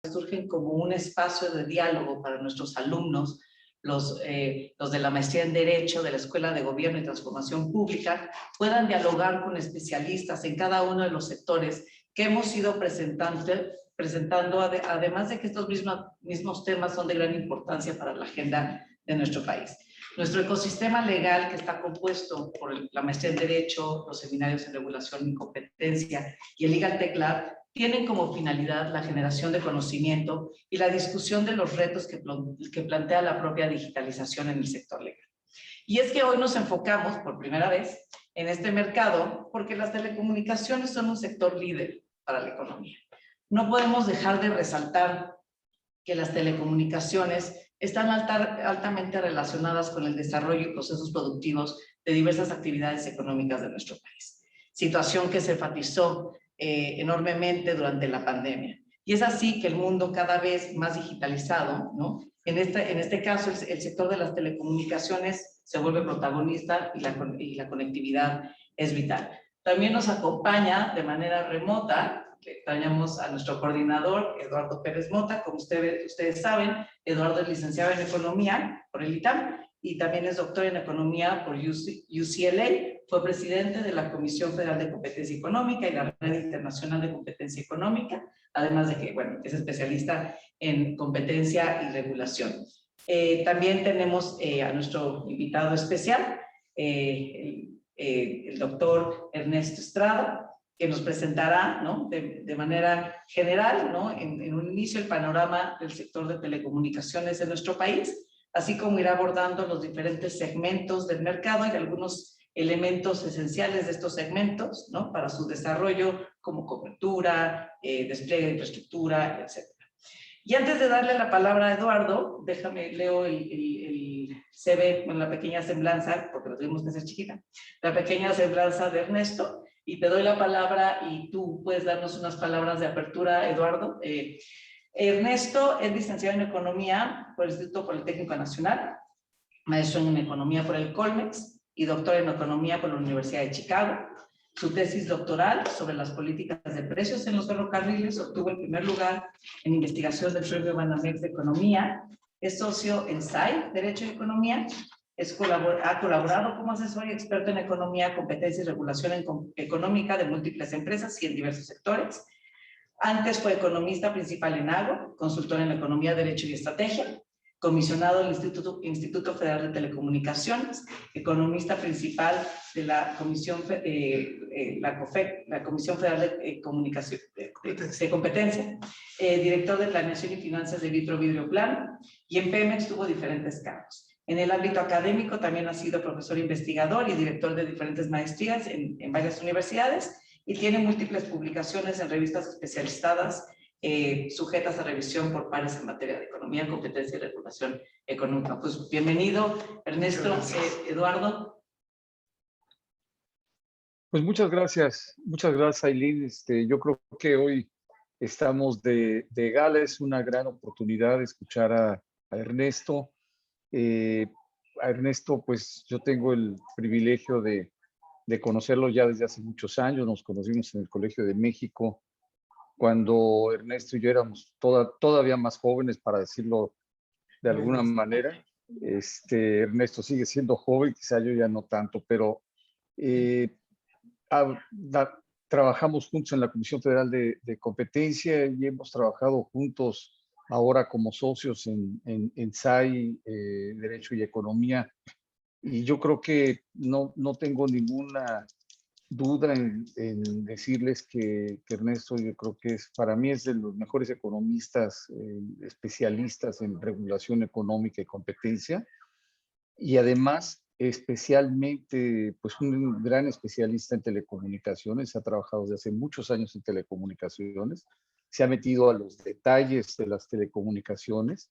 surgen como un espacio de diálogo para nuestros alumnos, los de la maestría en Derecho de la Escuela de Gobierno y Transformación Pública, puedan dialogar con especialistas en cada uno de los sectores que hemos ido presentando, además de que estos mismos temas son de gran importancia para la agenda de nuestro país. Nuestro ecosistema legal, que está compuesto por la maestría en Derecho, los seminarios en Regulación y Competencia y el Legal Tech Lab, tienen como finalidad la generación de conocimiento y la discusión de los retos que plantea la propia digitalización en el sector legal. Y es que hoy nos enfocamos por primera vez en este mercado porque las telecomunicaciones son un sector líder para la economía. No podemos dejar de resaltar que las telecomunicaciones están altamente relacionadas con el desarrollo y procesos productivos de diversas actividades económicas de nuestro país. Situación que se enfatizó enormemente durante la pandemia. Y es así que el mundo cada vez más digitalizado, ¿no? En este caso, el sector de las telecomunicaciones se vuelve protagonista y la conectividad es vital. También nos acompaña de manera remota. Le extrañamos a nuestro coordinador, Eduardo Pérez Mota. Como ustedes saben, Eduardo es licenciado en Economía por el ITAM y también es doctor en Economía por UCLA. Fue presidente de la Comisión Federal de Competencia Económica y la Red Internacional de Competencia Económica, además de que, bueno, es especialista en competencia y regulación. También tenemos a nuestro invitado especial, el doctor Ernesto Estrada, que nos presentará, ¿no? de manera general, ¿no? en un inicio, el panorama del sector de telecomunicaciones en nuestro país, así como irá abordando los diferentes segmentos del mercado y algunos elementos esenciales de estos segmentos, ¿no? Para su desarrollo, como cobertura, despliegue de infraestructura, etc. Y antes de darle la palabra a Eduardo, déjame, leo el CV con la pequeña semblanza, porque lo tuvimos que hacer chiquita, la pequeña semblanza de Ernesto, y te doy la palabra y tú puedes darnos unas palabras de apertura, Eduardo. Ernesto es licenciado en Economía por el Instituto Politécnico Nacional, maestro en Economía por el Colmex y doctor en Economía por la Universidad de Chicago. Su tesis doctoral sobre las políticas de precios en los ferrocarriles obtuvo el primer lugar en investigación del Premio Banamex de Economía. Es socio en SAI, Derecho y Economía. Ha colaborado como asesor y experto en economía, competencia y regulación económica de múltiples empresas y en diversos sectores. Antes fue economista principal en AGO, consultor en economía, derecho y estrategia, comisionado del Instituto Federal de Telecomunicaciones, economista principal de la Comisión, la Comisión Federal de Comunicación, de Competencia, director de Planeación y Finanzas de Vitro Vidrioplan, y en Pemex tuvo diferentes cargos. En el ámbito académico también ha sido profesor investigador y director de diferentes maestrías en varias universidades y tiene múltiples publicaciones en revistas especializadas sujetas a revisión por pares en materia de economía, competencia y regulación económica. Pues bienvenido, Ernesto, Eduardo. Pues muchas gracias, Aileen. Yo creo que hoy estamos de gala, es una gran oportunidad escuchar a Ernesto. A Ernesto, pues yo tengo el privilegio de conocerlo ya desde hace muchos años. Nos conocimos en el Colegio de México, cuando Ernesto y yo éramos todavía más jóvenes, para decirlo de alguna manera. Ernesto sigue siendo joven, quizá yo ya no tanto, pero trabajamos juntos en la Comisión Federal de Competencia y hemos trabajado juntos ahora como socios en SAI, Derecho y Economía. Y yo creo que no tengo ninguna duda en decirles que Ernesto, yo creo que para mí es de los mejores economistas, especialistas en regulación económica y competencia, y además especialmente pues un gran especialista en telecomunicaciones. Ha trabajado desde hace muchos años en telecomunicaciones, se ha metido a los detalles de las telecomunicaciones.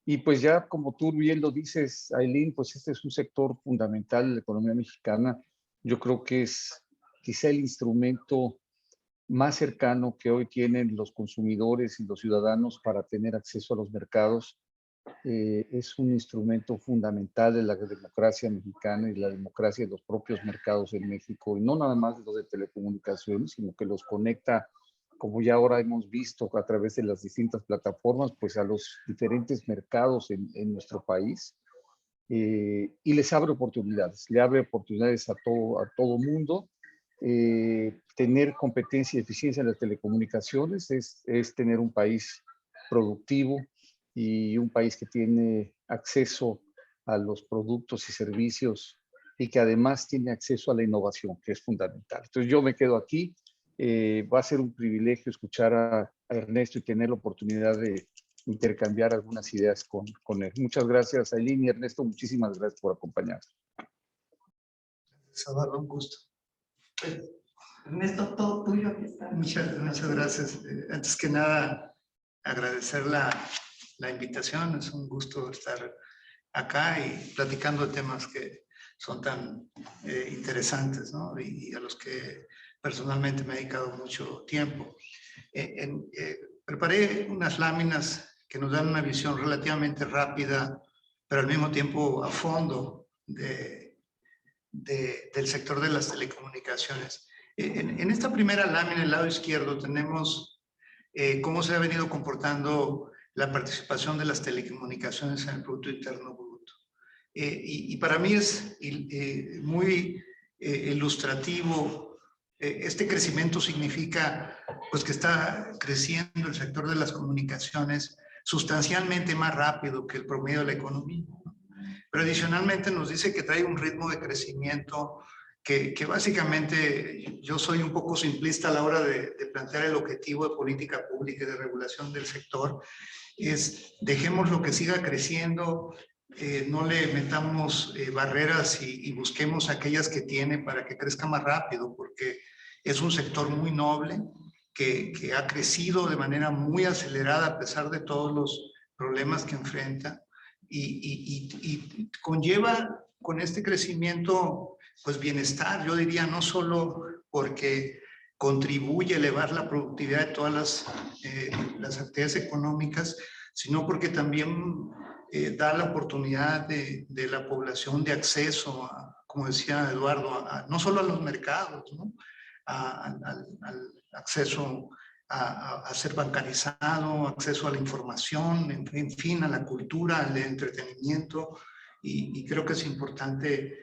Y pues ya como tú bien lo dices, Aileen, pues este es un sector fundamental de la economía mexicana. Yo creo que es quizá el instrumento más cercano que hoy tienen los consumidores y los ciudadanos para tener acceso a los mercados. Es un instrumento fundamental de la democracia mexicana y la democracia de los propios mercados en México, y no nada más de los de telecomunicaciones, sino que los conecta como ya ahora hemos visto a través de las distintas plataformas, pues a los diferentes mercados en nuestro país, y les abre oportunidades, le abre oportunidades a todo mundo. Tener competencia y eficiencia en las telecomunicaciones es tener un país productivo y un país que tiene acceso a los productos y servicios y que además tiene acceso a la innovación, que es fundamental. Entonces yo me quedo aquí. Va a ser un privilegio escuchar a Ernesto y tener la oportunidad de intercambiar algunas ideas con él. Muchas gracias, Aileen y Ernesto. Muchísimas gracias por acompañarnos. Salvador, un gusto. Ernesto, todo tuyo, aquí está. Muchas gracias. Antes que nada, agradecer la invitación. Es un gusto estar acá y platicando de temas que son tan interesantes, ¿no? Y a los que personalmente me he dedicado mucho tiempo. Preparé unas láminas que nos dan una visión relativamente rápida, pero al mismo tiempo a fondo del sector de las telecomunicaciones. En esta primera lámina, el lado izquierdo, tenemos cómo se ha venido comportando la participación de las telecomunicaciones en el Producto Interno Bruto. Y para mí es muy ilustrativo. Este crecimiento significa pues, que está creciendo el sector de las comunicaciones sustancialmente más rápido que el promedio de la economía. Pero adicionalmente nos dice que trae un ritmo de crecimiento que básicamente yo soy un poco simplista a la hora de plantear el objetivo de política pública y de regulación del sector. Es dejemos lo que siga creciendo, no le metamos barreras y busquemos aquellas que tiene para que crezca más rápido, porque es un sector muy noble que ha crecido de manera muy acelerada a pesar de todos los problemas que enfrenta y conlleva con este crecimiento pues bienestar, yo diría, no solo porque contribuye a elevar la productividad de todas las actividades económicas, sino porque también da la oportunidad de la población de acceso, como decía Eduardo, no solo a los mercados, ¿no? al acceso a ser bancarizado, acceso a la información, en fin, a la cultura, al entretenimiento, y creo que es importante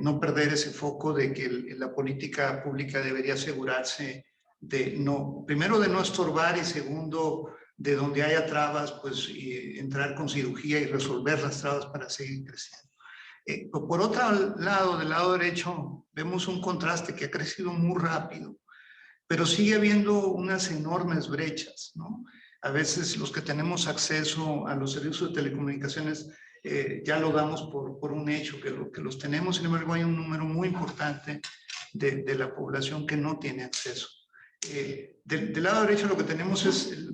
no perder ese foco de que la política pública debería asegurarse de primero de no estorbar y segundo, de donde haya trabas, pues entrar con cirugía y resolver las trabas para seguir creciendo. Por otro lado, del lado derecho, vemos un contraste que ha crecido muy rápido, pero sigue habiendo unas enormes brechas, ¿no? A veces los que tenemos acceso a los servicios de telecomunicaciones ya lo damos por un hecho, que los tenemos. Sin embargo, hay un número muy importante de la población que no tiene acceso. Del lado derecho lo que tenemos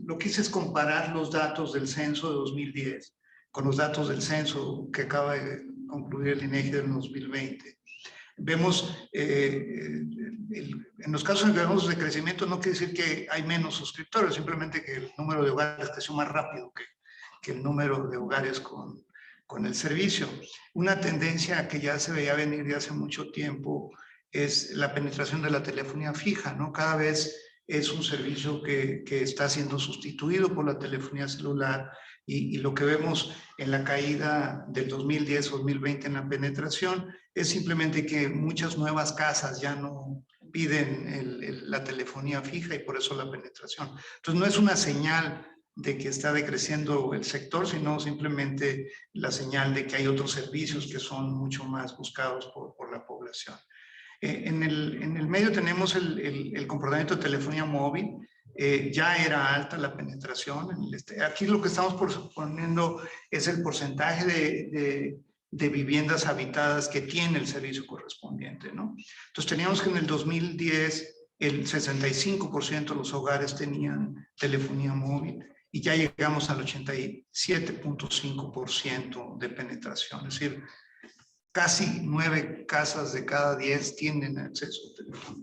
lo que hice es comparar los datos del censo de 2010 con los datos del censo que acaba de concluir el INEGI del 2020. Vemos, en los casos en que vemos de crecimiento no quiere decir que hay menos suscriptores, simplemente que el número de hogares creció más rápido que el número de hogares con el servicio. Una tendencia que ya se veía venir de hace mucho tiempo es la penetración de la telefonía fija, ¿no? Cada vez es un servicio que está siendo sustituido por la telefonía celular y lo que vemos en la caída del 2010-2020 en la penetración es simplemente que muchas nuevas casas ya no piden la telefonía fija y por eso la penetración. Entonces no es una señal de que está decreciendo el sector, sino simplemente la señal de que hay otros servicios que son mucho más buscados por la población. En el medio tenemos el comportamiento de telefonía móvil. Ya era alta la penetración. Aquí lo que estamos poniendo es el porcentaje de viviendas habitadas que tiene el servicio correspondiente, ¿no? Entonces teníamos que en el 2010 el 65% de los hogares tenían telefonía móvil y ya llegamos al 87.5% de penetración. Es decir, casi 9 casas de cada 10 tienen acceso a teléfono.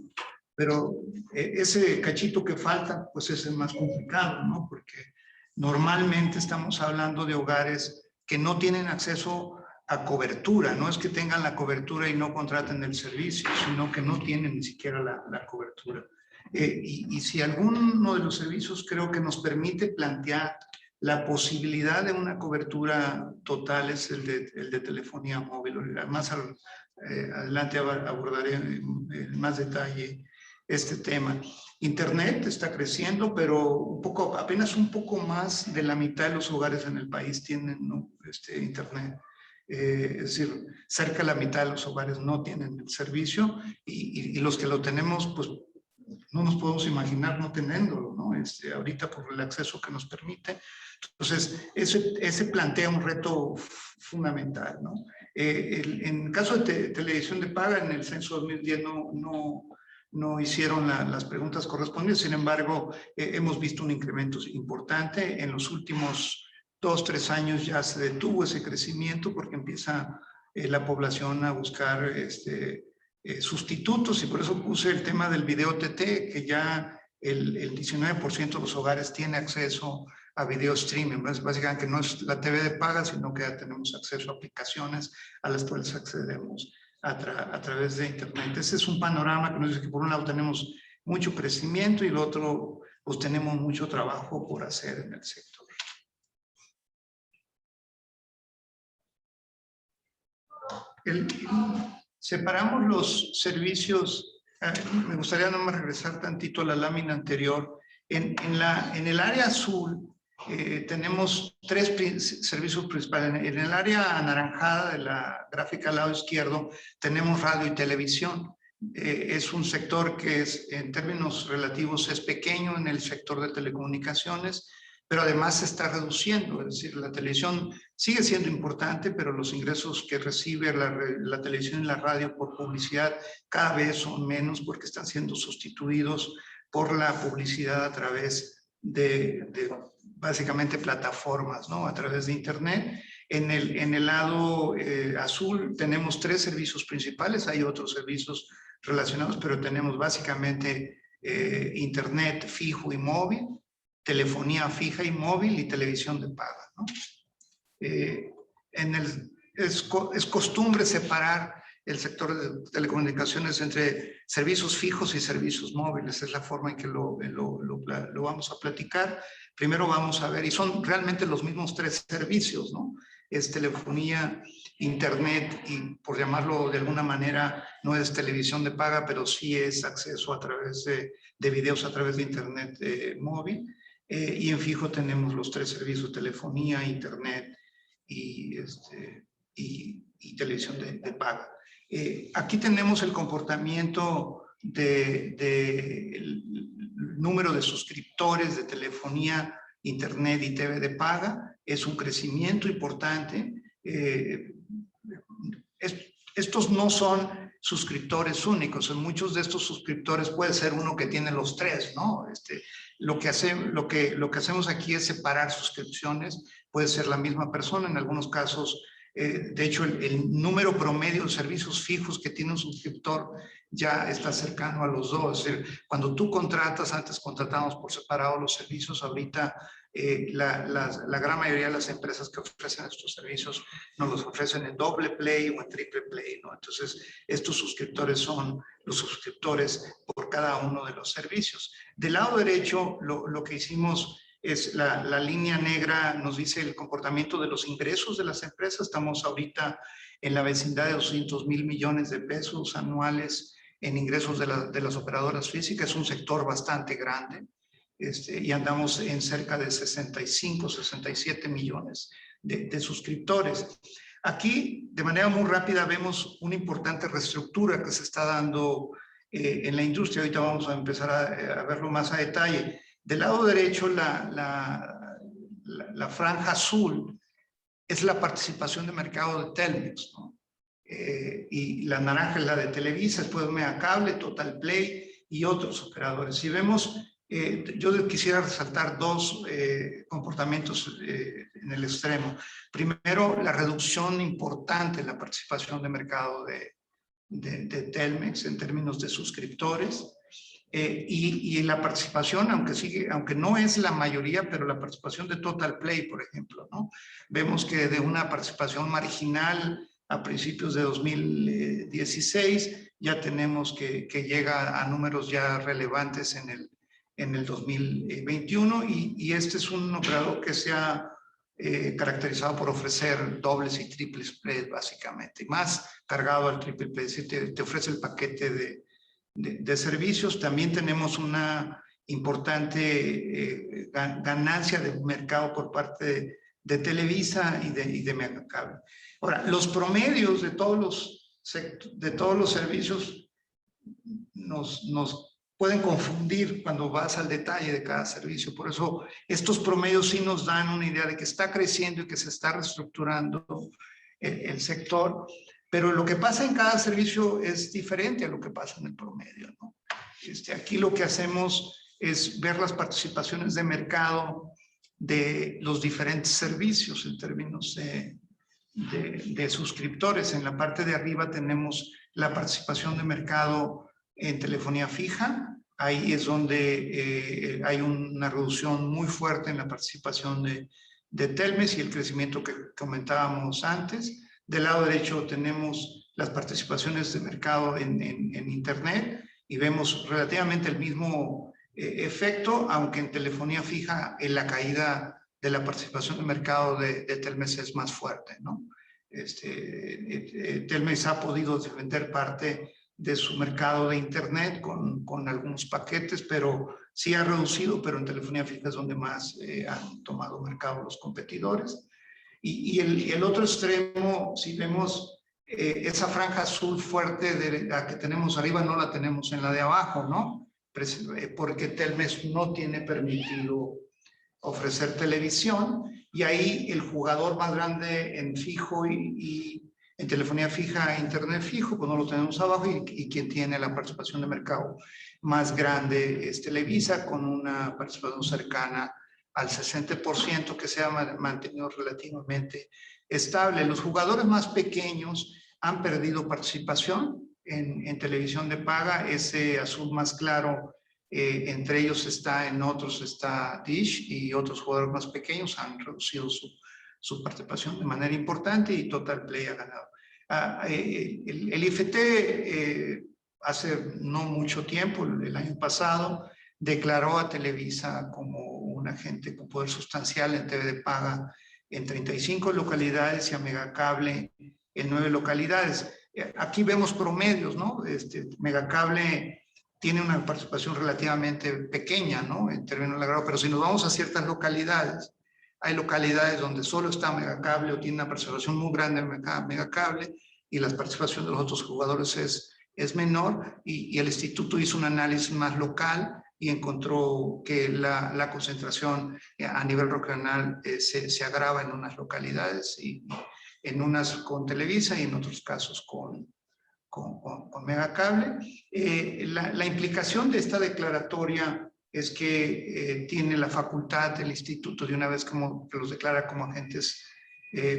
Pero ese cachito que falta, pues es el más complicado, ¿no? Porque normalmente estamos hablando de hogares que no tienen acceso a cobertura. No es que tengan la cobertura y no contraten el servicio, sino que no tienen ni siquiera la cobertura. Y si alguno de los servicios creo que nos permite plantear la posibilidad de una cobertura total es el de telefonía móvil. Más adelante abordaré en más detalle este tema. Internet está creciendo, pero apenas un poco más de la mitad de los hogares en el país tienen, ¿no?, Internet. Es decir, cerca de la mitad de los hogares no tienen el servicio y los que lo tenemos, pues no nos podemos imaginar no teniéndolo, ¿no? Ahorita por el acceso que nos permite. Entonces, ese plantea un reto fundamental, ¿no? En caso de televisión de paga, en el censo 2010 no hicieron las preguntas correspondientes, sin embargo, hemos visto un incremento importante. En los últimos 2-3 años ya se detuvo ese crecimiento porque empieza la población a buscar sustitutos, y por eso puse el tema del video OTT, que ya el 19% de los hogares tiene acceso a video streaming. Básicamente no es la TV de paga, sino que ya tenemos acceso a aplicaciones a las cuales accedemos a través de Internet. Ese es un panorama que nos dice que por un lado tenemos mucho crecimiento y el otro pues tenemos mucho trabajo por hacer en el sector. Separamos los servicios. Me gustaría nomás regresar tantito a la lámina anterior. En el área azul tenemos 3 servicios principales. En el área anaranjada de la gráfica al lado izquierdo tenemos radio y televisión. Es un sector que en términos relativos es pequeño en el sector de telecomunicaciones, pero además se está reduciendo. Es decir, la televisión sigue siendo importante, pero los ingresos que recibe la televisión y la radio por publicidad cada vez son menos porque están siendo sustituidos por la publicidad a través de básicamente plataformas, ¿no? A través de Internet. En el lado azul tenemos 3 servicios principales. Hay otros servicios relacionados, pero tenemos básicamente Internet fijo y móvil, telefonía fija y móvil y televisión de paga, ¿no? Es costumbre separar el sector de telecomunicaciones entre servicios fijos y servicios móviles. Es la forma en que lo vamos a platicar. Primero vamos a ver, y son realmente los mismos 3 servicios, ¿no? Es telefonía, Internet y, por llamarlo de alguna manera, no es televisión de paga, pero sí es acceso a través de videos a través de Internet móvil. Y en fijo tenemos los 3 servicios: telefonía, Internet y televisión de paga. Aquí tenemos el comportamiento del número de suscriptores de telefonía, Internet y TV de paga. Es un crecimiento importante. Estos no son suscriptores únicos. En muchos de estos suscriptores puede ser uno que tiene los 3, ¿no? Lo que hacemos aquí es separar suscripciones. Puede ser la misma persona, en algunos casos. De hecho, el número promedio de servicios fijos que tiene un suscriptor ya está cercano a los 2. Es decir, cuando tú contratas, antes contratábamos por separado los servicios, ahorita la gran mayoría de las empresas que ofrecen estos servicios nos los ofrecen en doble play o en triple play, ¿no? Entonces, estos suscriptores son los suscriptores por cada uno de los servicios. Del lado derecho, lo que hicimos es la línea negra nos dice el comportamiento de los ingresos de las empresas. Estamos ahorita en la vecindad de 200,000 millones de pesos anuales en ingresos de las operadoras físicas. Es un sector bastante grande. Y andamos en cerca de 65, 67 millones de suscriptores. Aquí, de manera muy rápida, vemos una importante reestructura que se está dando en la industria. Ahorita vamos a empezar a verlo más a detalle. Del lado derecho, la franja azul es la participación de mercado de Telmex, ¿no? Y la naranja es la de Televisa, después Megacable, Total Play y otros operadores. Si vemos, yo quisiera resaltar 2 comportamientos en el extremo. Primero, la reducción importante en la participación de mercado de Telmex en términos de suscriptores. Y la participación, aunque no es la mayoría, pero la participación de Total Play, por ejemplo, ¿no? Vemos que de una participación marginal a principios de 2016, ya tenemos que llega a números ya relevantes en el 2021 y este es un operador que se ha caracterizado por ofrecer dobles y triples plays básicamente, más cargado al triple play, es decir, te ofrece el paquete de servicios. También tenemos una importante ganancia de mercado por parte de Televisa y de Megacable. Ahora, los promedios de todos los servicios nos pueden confundir cuando vas al detalle de cada servicio. Por eso estos promedios sí nos dan una idea de que está creciendo y que se está reestructurando el sector, pero lo que pasa en cada servicio es diferente a lo que pasa en el promedio, ¿no? Aquí lo que hacemos es ver las participaciones de mercado de los diferentes servicios en términos de suscriptores. En la parte de arriba tenemos la participación de mercado en telefonía fija. Ahí es donde hay una reducción muy fuerte en la participación de Telmex y el crecimiento que comentábamos antes. Del lado derecho tenemos las participaciones de mercado en Internet y vemos relativamente el mismo efecto, aunque en telefonía fija la caída de la participación de mercado de Telmex es más fuerte, ¿no? Telmex ha podido defender parte de su mercado de Internet con algunos paquetes, pero sí ha reducido, pero en telefonía fija es donde más han tomado mercado los competidores. Y el otro extremo, si vemos esa franja azul fuerte de la que tenemos arriba, no la tenemos en la de abajo, ¿no? Porque Telmex no tiene permitido ofrecer televisión, y ahí el jugador más grande en fijo y en telefonía fija e internet fijo, pues no lo tenemos abajo, y quien tiene la participación de mercado más grande es Televisa, con una participación cercana al 60%, que se ha mantenido relativamente estable. Los jugadores más pequeños han perdido participación en televisión de paga. Ese azul más claro, entre ellos en otros está Dish, y otros jugadores más pequeños han reducido su participación de manera importante, y Total Play ha ganado. El IFT hace no mucho tiempo, el año pasado, declaró a Televisa como un agente con poder sustancial en TV de paga en 35 localidades y a Megacable en 9 localidades. Aquí vemos promedios, ¿no? Megacable tiene una participación relativamente pequeña, ¿no? En términos de grado, pero si nos vamos a ciertas localidades, hay localidades donde solo está Megacable o tiene una participación muy grande en Megacable, y la participación de los otros jugadores es menor, y el instituto hizo un análisis más local y encontró que la concentración a nivel regional se agrava en unas localidades, y en unas con Televisa y en otros casos con Megacable. La implicación de esta declaratoria es que tiene la facultad del instituto, de una vez que los declara como agentes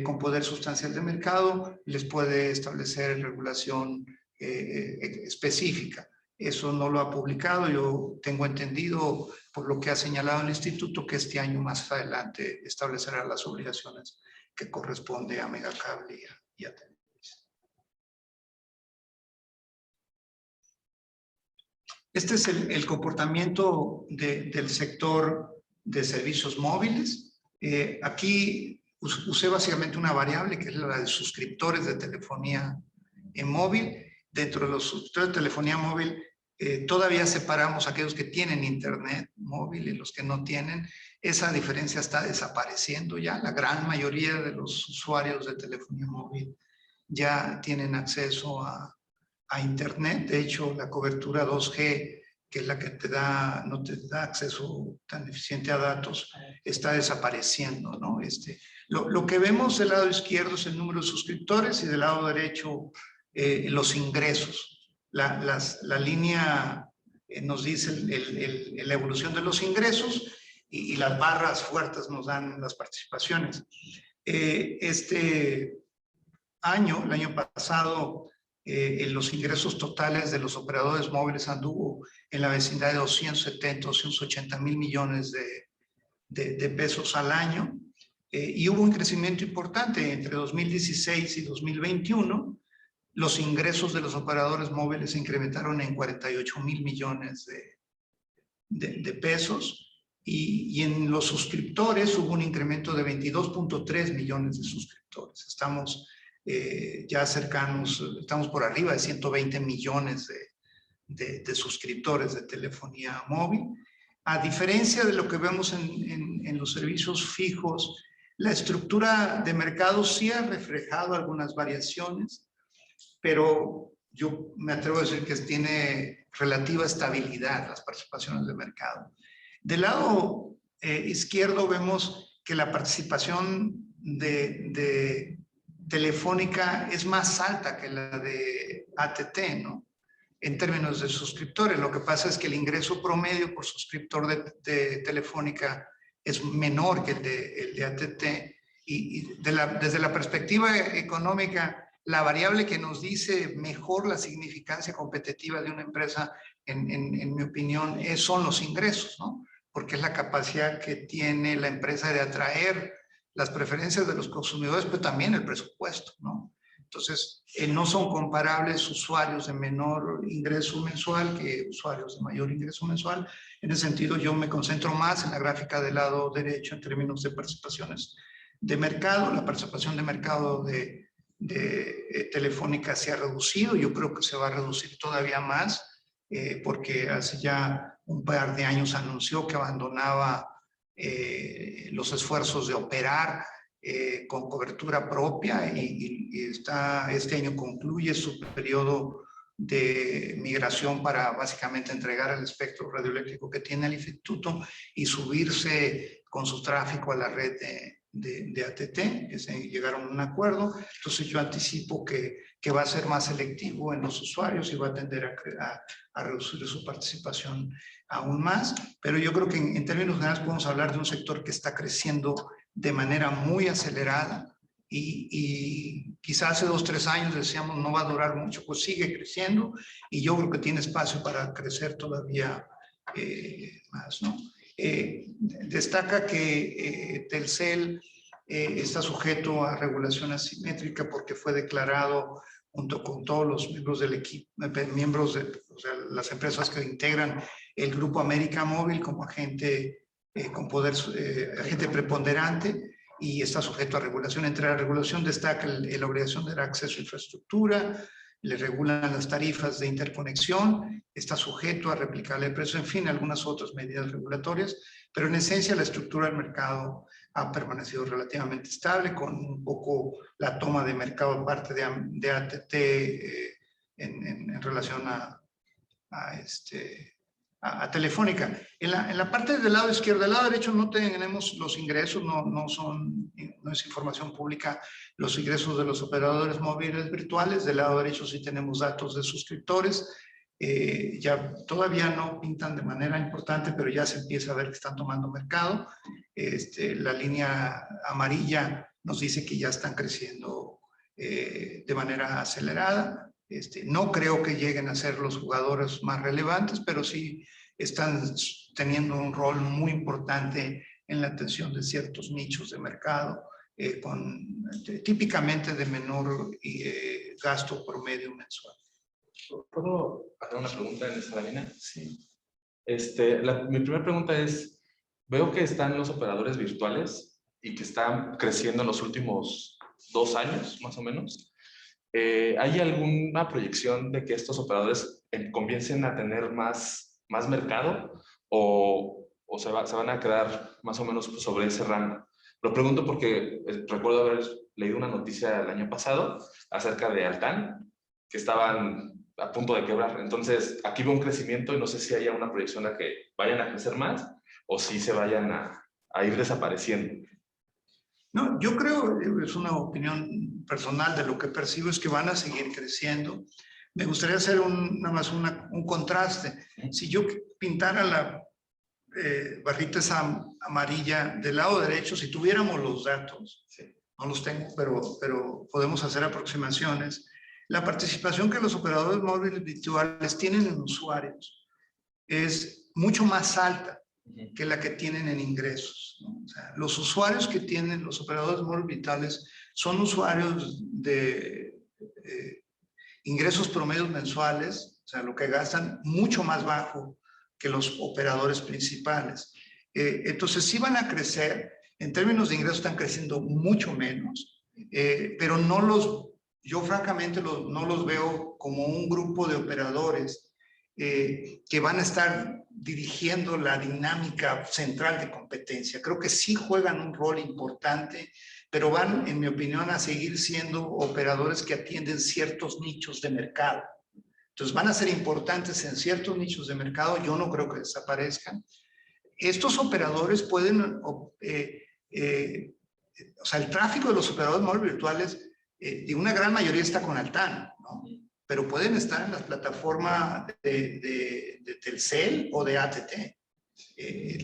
con poder sustancial de mercado, les puede establecer regulación específica. Eso no lo ha publicado. Yo tengo entendido, por lo que ha señalado el instituto, que este año más adelante establecerá las obligaciones que corresponde a Megacable y a Televisa. Este es el comportamiento del sector de servicios móviles. Aquí usé básicamente una variable que es la de suscriptores de telefonía en móvil. Dentro de los suscriptores de telefonía móvil todavía separamos aquellos que tienen internet móvil y los que no tienen. Esa diferencia está desapareciendo ya. La gran mayoría de los usuarios de telefonía móvil ya tienen acceso a internet. De hecho, la cobertura 2G, que es la que no te da acceso tan eficiente a datos, está desapareciendo, ¿no? Lo que vemos del lado izquierdo es el número de suscriptores, y del lado derecho los ingresos. La línea nos dice la evolución de los ingresos, y las barras fuertes nos dan las participaciones. El año pasado, los ingresos totales de los operadores móviles anduvo en la vecindad de 270, 280 mil millones de pesos al año. y hubo un crecimiento importante entre 2016 y 2021. Los ingresos de los operadores móviles se incrementaron en 48,000 millones de pesos. Y en los suscriptores hubo un incremento de 22,3 millones de suscriptores. Estamos ya cercanos, estamos por arriba de 120 millones de suscriptores de telefonía móvil. A diferencia de lo que vemos en los servicios fijos, la estructura de mercado sí ha reflejado algunas variaciones, pero yo me atrevo a decir que tiene relativa estabilidad las participaciones de mercado. Del lado izquierdo vemos que la participación de Telefónica es más alta que la de AT&T, ¿no? En términos de suscriptores. Lo que pasa es que el ingreso promedio por suscriptor de Telefónica es menor que el de AT&T. Y desde la perspectiva económica, la variable que nos dice mejor la significancia competitiva de una empresa, en mi opinión, son los ingresos, ¿no? Porque es la capacidad que tiene la empresa de atraer las preferencias de los consumidores, pero también el presupuesto, ¿no? Entonces, no son comparables usuarios de menor ingreso mensual que usuarios de mayor ingreso mensual. En ese sentido, yo me concentro más en la gráfica del lado derecho en términos de participaciones de mercado. La participación de mercado de Telefónica se ha reducido. Yo creo que se va a reducir todavía más, porque hace ya un par de años anunció que abandonaba los esfuerzos de operar con cobertura propia y este año concluye su periodo de migración para básicamente entregar el espectro radioeléctrico que tiene el instituto y subirse con su tráfico a la red de AT&T, que se llegaron a un acuerdo. Entonces yo anticipo que va a ser más selectivo en los usuarios y va a tender a reducir su participación aún más, pero yo creo que en términos generales podemos hablar de un sector que está creciendo de manera muy acelerada y quizás hace 2 o 3 años decíamos no va a durar mucho, pues sigue creciendo y yo creo que tiene espacio para crecer todavía más, ¿no? Destaca que Telcel está sujeto a regulación asimétrica porque fue declarado junto con todos los miembros del equipo, o sea, las empresas que integran el grupo América Móvil como agente con poder, agente preponderante, y está sujeto a regulación. Entre la regulación destaca la obligación de dar acceso a infraestructura, le regulan las tarifas de interconexión, está sujeto a replicarle el precio, en fin, algunas otras medidas regulatorias, pero en esencia la estructura del mercado ha permanecido relativamente estable, con un poco la toma de mercado por parte de AT&T en relación a Telefónica. En la parte del lado izquierdo, del lado derecho no tenemos los ingresos, no es información pública los ingresos de los operadores móviles virtuales. Del lado derecho sí tenemos datos de suscriptores. Ya todavía no pintan de manera importante, pero ya se empieza a ver que están tomando mercado. La línea amarilla nos dice que ya están creciendo de manera acelerada. No creo que lleguen a ser los jugadores más relevantes, pero sí están teniendo un rol muy importante en la atención de ciertos nichos de mercado, típicamente de menor gasto promedio mensual. ¿Puedo hacer una pregunta en esta lámina? Sí. Mi primera pregunta es, veo que están los operadores virtuales y que están creciendo en los últimos 2 años, más o menos. ¿Hay alguna proyección de que estos operadores comiencen a tener más mercado o se van a quedar más o menos sobre ese rango? Lo pregunto porque recuerdo haber leído una noticia el año pasado acerca de Altán, que estaban a punto de quebrar. Entonces, aquí veo un crecimiento y no sé si haya una proyección a que vayan a crecer más o si se vayan a ir desapareciendo. No, yo creo, es una opinión personal, de lo que percibo es que van a seguir creciendo. Me gustaría hacer nada más un contraste. Si yo pintara la barrita esa amarilla del lado derecho, si tuviéramos los datos, no los tengo, pero podemos hacer aproximaciones, la participación que los operadores móviles virtuales tienen en usuarios es mucho más alta que la que tienen en ingresos, ¿no? O sea, los usuarios que tienen los operadores móviles virtuales son usuarios de ingresos promedios mensuales, o sea, lo que gastan mucho más bajo que los operadores principales. Entonces sí van a crecer, en términos de ingresos están creciendo mucho menos, pero yo francamente no los veo como un grupo de operadores que van a estar dirigiendo la dinámica central de competencia. Creo que sí juegan un rol importante, pero van, en mi opinión, a seguir siendo operadores que atienden ciertos nichos de mercado. Entonces van a ser importantes en ciertos nichos de mercado, yo no creo que desaparezcan. Estos operadores pueden, o sea, el tráfico de los operadores móviles virtuales, y una gran mayoría está con Altán, ¿no? Pero pueden estar en la plataforma de Telcel o de ATT.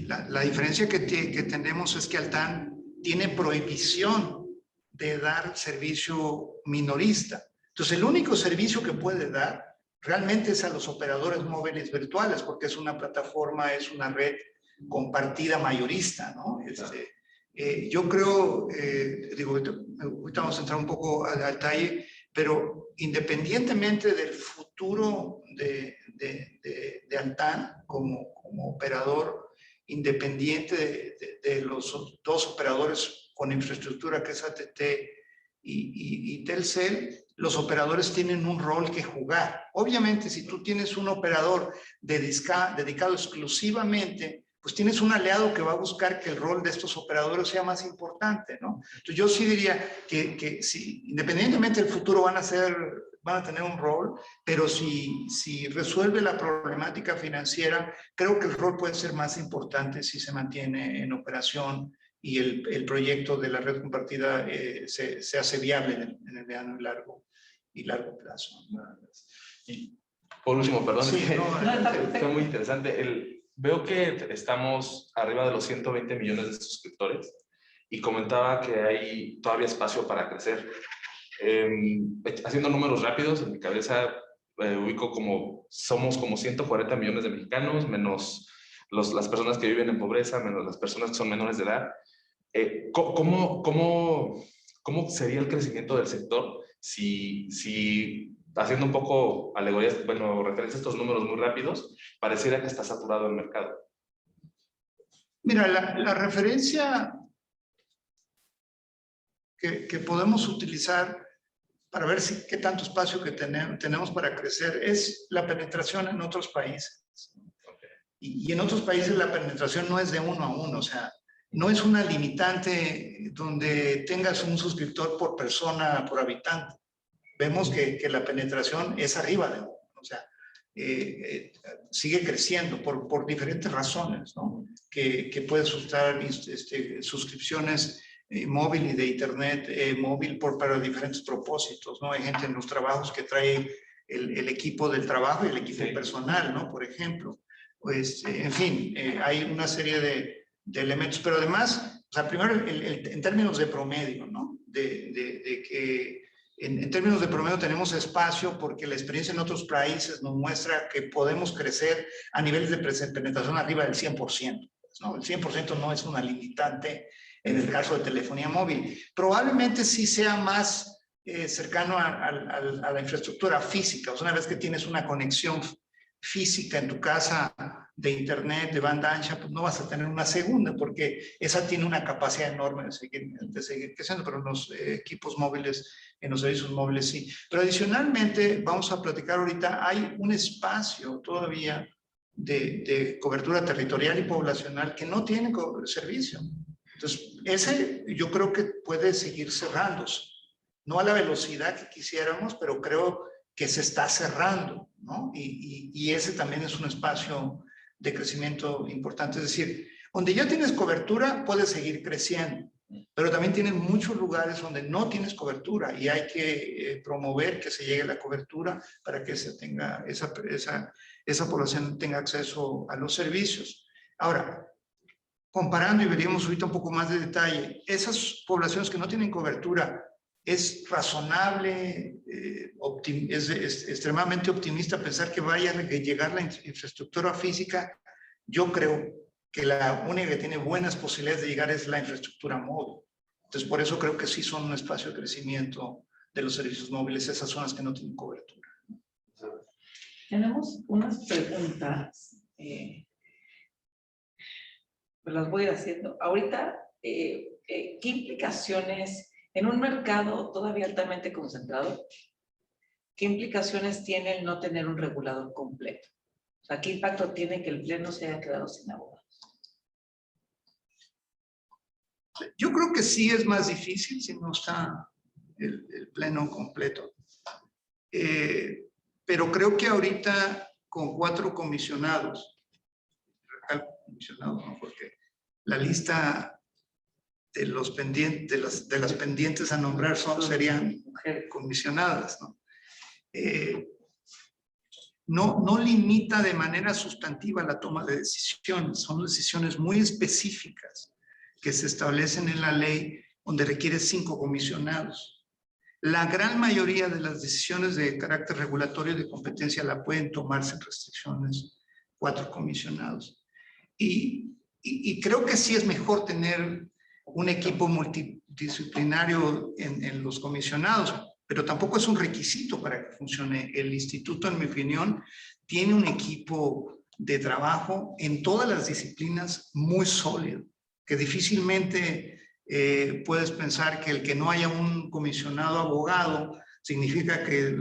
La diferencia que tenemos es que Altán tiene prohibición de dar servicio minorista. Entonces, el único servicio que puede dar realmente es a los operadores móviles virtuales, porque es una plataforma, es una red compartida mayorista, ¿no? Yo creo, digo, ahorita vamos a entrar un poco al detalle, pero independientemente del futuro de Altán como operador independiente de los dos operadores con infraestructura que es ATT y Telcel, los operadores tienen un rol que jugar. Obviamente, si tú tienes un operador dedicado exclusivamente, pues tienes un aliado que va a buscar que el rol de estos operadores sea más importante, ¿no? Entonces yo sí diría que sí, independientemente del futuro van a tener un rol, pero si resuelve la problemática financiera, creo que el rol puede ser más importante si se mantiene en operación y el proyecto de la red compartida se hace viable en el mediano y largo plazo. Y por último, perdón, Sí, fue muy interesante. Veo que estamos arriba de los 120 millones de suscriptores y comentaba que hay todavía espacio para crecer. Haciendo números rápidos, en mi cabeza ubico somos como 140 millones de mexicanos, menos las personas que viven en pobreza, menos las personas que son menores de edad. ¿Cómo sería el crecimiento del sector si haciendo un poco alegorías, bueno, referencia a estos números muy rápidos, pareciera que está saturado el mercado? Mira, la referencia que podemos utilizar para ver qué tanto espacio que tenemos para crecer es la penetración en otros países. Y en otros países la penetración no es de 1 a 1, o sea, no es una limitante donde tengas un suscriptor por persona, por habitante. Vemos que la penetración es arriba de 1, o sea, sigue creciendo por diferentes razones, ¿no? Que puedes usar suscripciones móvil y de internet móvil para diferentes propósitos, ¿no? Hay gente en los trabajos que trae el equipo del trabajo y el equipo personal, ¿no? Por ejemplo. Pues, en fin, hay una serie de elementos, pero además, o sea, primero en términos de promedio, ¿no? De que en términos de promedio tenemos espacio porque la experiencia en otros países nos muestra que podemos crecer a niveles de penetración arriba del 100%, ¿no? El 100% no es una limitante en el caso de telefonía móvil. Probablemente sí sea más cercano a la infraestructura física, o sea, una vez que tienes una conexión física en tu casa de internet, de banda ancha, pues no vas a tener una segunda porque esa tiene una capacidad enorme de seguir creciendo, pero en los equipos móviles, en los servicios móviles sí. Pero adicionalmente, vamos a platicar ahorita, hay un espacio todavía de cobertura territorial y poblacional que no tiene servicio. Entonces, ese yo creo que puede seguir cerrándose. No a la velocidad que quisiéramos, pero creo que se está cerrando, ¿no? Y ese también es un espacio de crecimiento importante. Es decir, donde ya tienes cobertura, puedes seguir creciendo, pero también tienes muchos lugares donde no tienes cobertura y hay que promover que se llegue a la cobertura para que esa población tenga acceso a los servicios. Ahora, comparando, y veríamos ahorita un poco más de detalle, esas poblaciones que no tienen cobertura, es razonable, es extremadamente optimista pensar que vaya a llegar la infraestructura física. Yo creo que la única que tiene buenas posibilidades de llegar es la infraestructura móvil. Entonces, por eso creo que sí son un espacio de crecimiento de los servicios móviles, esas zonas que no tienen cobertura. Tenemos unas preguntas, pues las voy a ir haciendo. Ahorita, ¿qué implicaciones en un mercado todavía altamente concentrado? ¿Qué implicaciones tiene el no tener un regulador completo? O sea, ¿qué impacto tiene que el Pleno se haya quedado sin abogados? Yo creo que sí es más difícil si no está el Pleno completo. Pero creo que ahorita con 4 comisionados, ¿no? Porque la lista de los pendientes, de las pendientes a nombrar serían comisionadas, ¿no? No limita de manera sustantiva la toma de decisiones, son decisiones muy específicas que se establecen en la ley donde requiere 5 comisionados. La gran mayoría de las decisiones de carácter regulatorio y de competencia la pueden tomarse en restricciones 4 comisionados. Y creo que sí es mejor tener un equipo multidisciplinario en los comisionados, pero tampoco es un requisito para que funcione. El instituto, en mi opinión, tiene un equipo de trabajo en todas las disciplinas muy sólido, que difícilmente puedes pensar que el que no haya un comisionado abogado significa que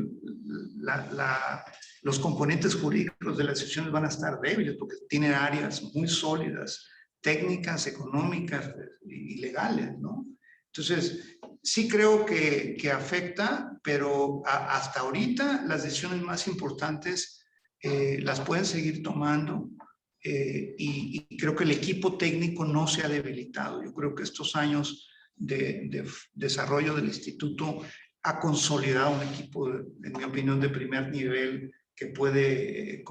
los componentes jurídicos de las decisiones van a estar débiles, porque tienen áreas muy sólidas, técnicas, económicas y legales, ¿no? Entonces, sí creo que afecta, pero hasta ahorita las decisiones más importantes las pueden seguir tomando. Y creo que el equipo técnico no se ha debilitado. Yo creo que estos años de desarrollo del instituto ha consolidado un equipo, en mi opinión, de primer nivel que puede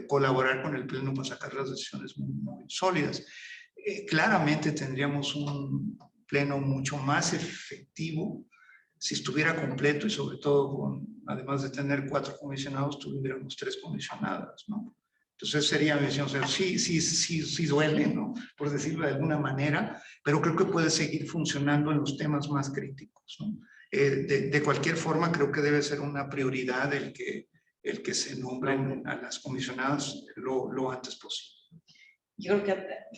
colaborar con el Pleno para sacar las decisiones muy sólidas. Claramente tendríamos un Pleno mucho más efectivo si estuviera completo y sobre todo, además de tener 4 comisionados, tuviéramos 3 comisionadas, ¿no? Entonces sería mi visión, o sea, sí duele, ¿no? Por decirlo de alguna manera, pero creo que puede seguir funcionando en los temas más críticos, ¿no? De cualquier forma, creo que debe ser una prioridad el que se nombren a las comisionadas lo antes posible. Yo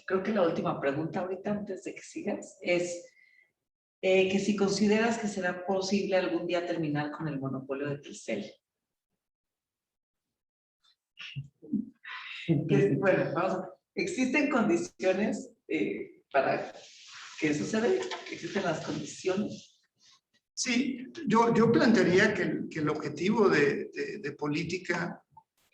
creo que la última pregunta ahorita, antes de que sigas, es que si consideras que será posible algún día terminar con el monopolio de Telcel. Bueno, vamos a ver. ¿Existen condiciones para que eso se dé? ¿Existen las condiciones? Sí, yo plantearía que el objetivo de política,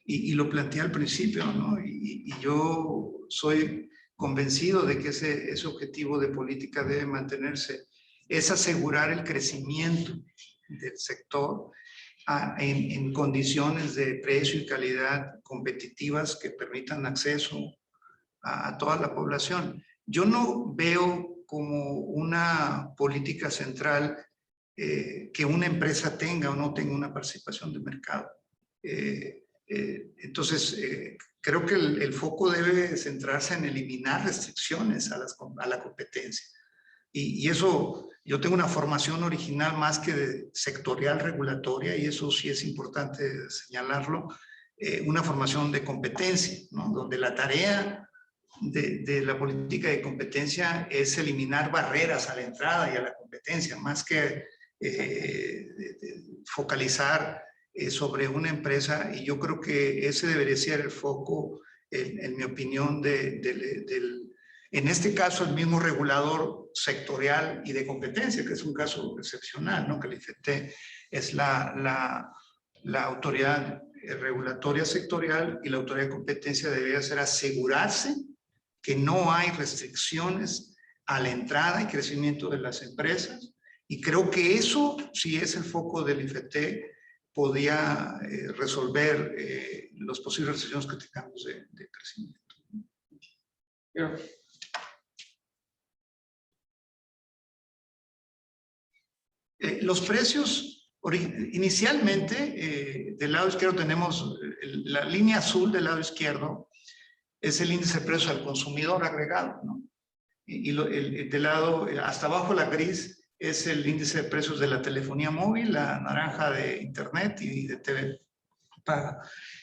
y lo planteé al principio, ¿no? Y yo soy convencido de que ese objetivo de política debe mantenerse, es asegurar el crecimiento del sector en condiciones de precio y calidad competitivas que permitan acceso a toda la población. Yo no veo como una política central que una empresa tenga o no tenga una participación de mercado. Entonces, creo que el foco debe centrarse en eliminar restricciones a la competencia. Y eso, yo tengo una formación original más que sectorial regulatoria, y eso sí es importante señalarlo, una formación de competencia, ¿no? Donde la tarea de la política de competencia es eliminar barreras a la entrada y a la competencia, más que focalizar sobre una empresa. Y yo creo que ese debería ser el foco, en mi opinión, en este caso, el mismo regulador sectorial y de competencia, que es un caso excepcional, ¿no? Que el IFT es la autoridad regulatoria sectorial, y la autoridad de competencia debería ser asegurarse que no hay restricciones a la entrada y crecimiento de las empresas. Y creo que eso, si es el foco del IFT, podía resolver los posibles restricciones que tengamos de crecimiento. Los precios, inicialmente, del lado izquierdo tenemos la línea azul del lado izquierdo, es el índice de precios al consumidor agregado, ¿no? Del lado, hasta abajo la gris es el índice de precios de la telefonía móvil, la naranja de internet y de TV paga.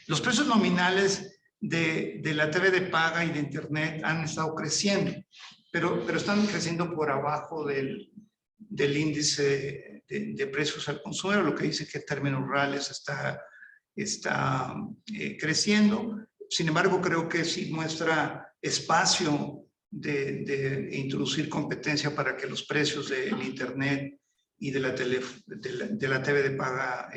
Los precios nominales de la TV de paga y de internet han estado creciendo, pero están creciendo por abajo del índice de precios al consumidor, lo que dice que en términos reales está creciendo. Sin embargo, creo que sí muestra espacio de introducir competencia para que los precios del internet y de la TV de paga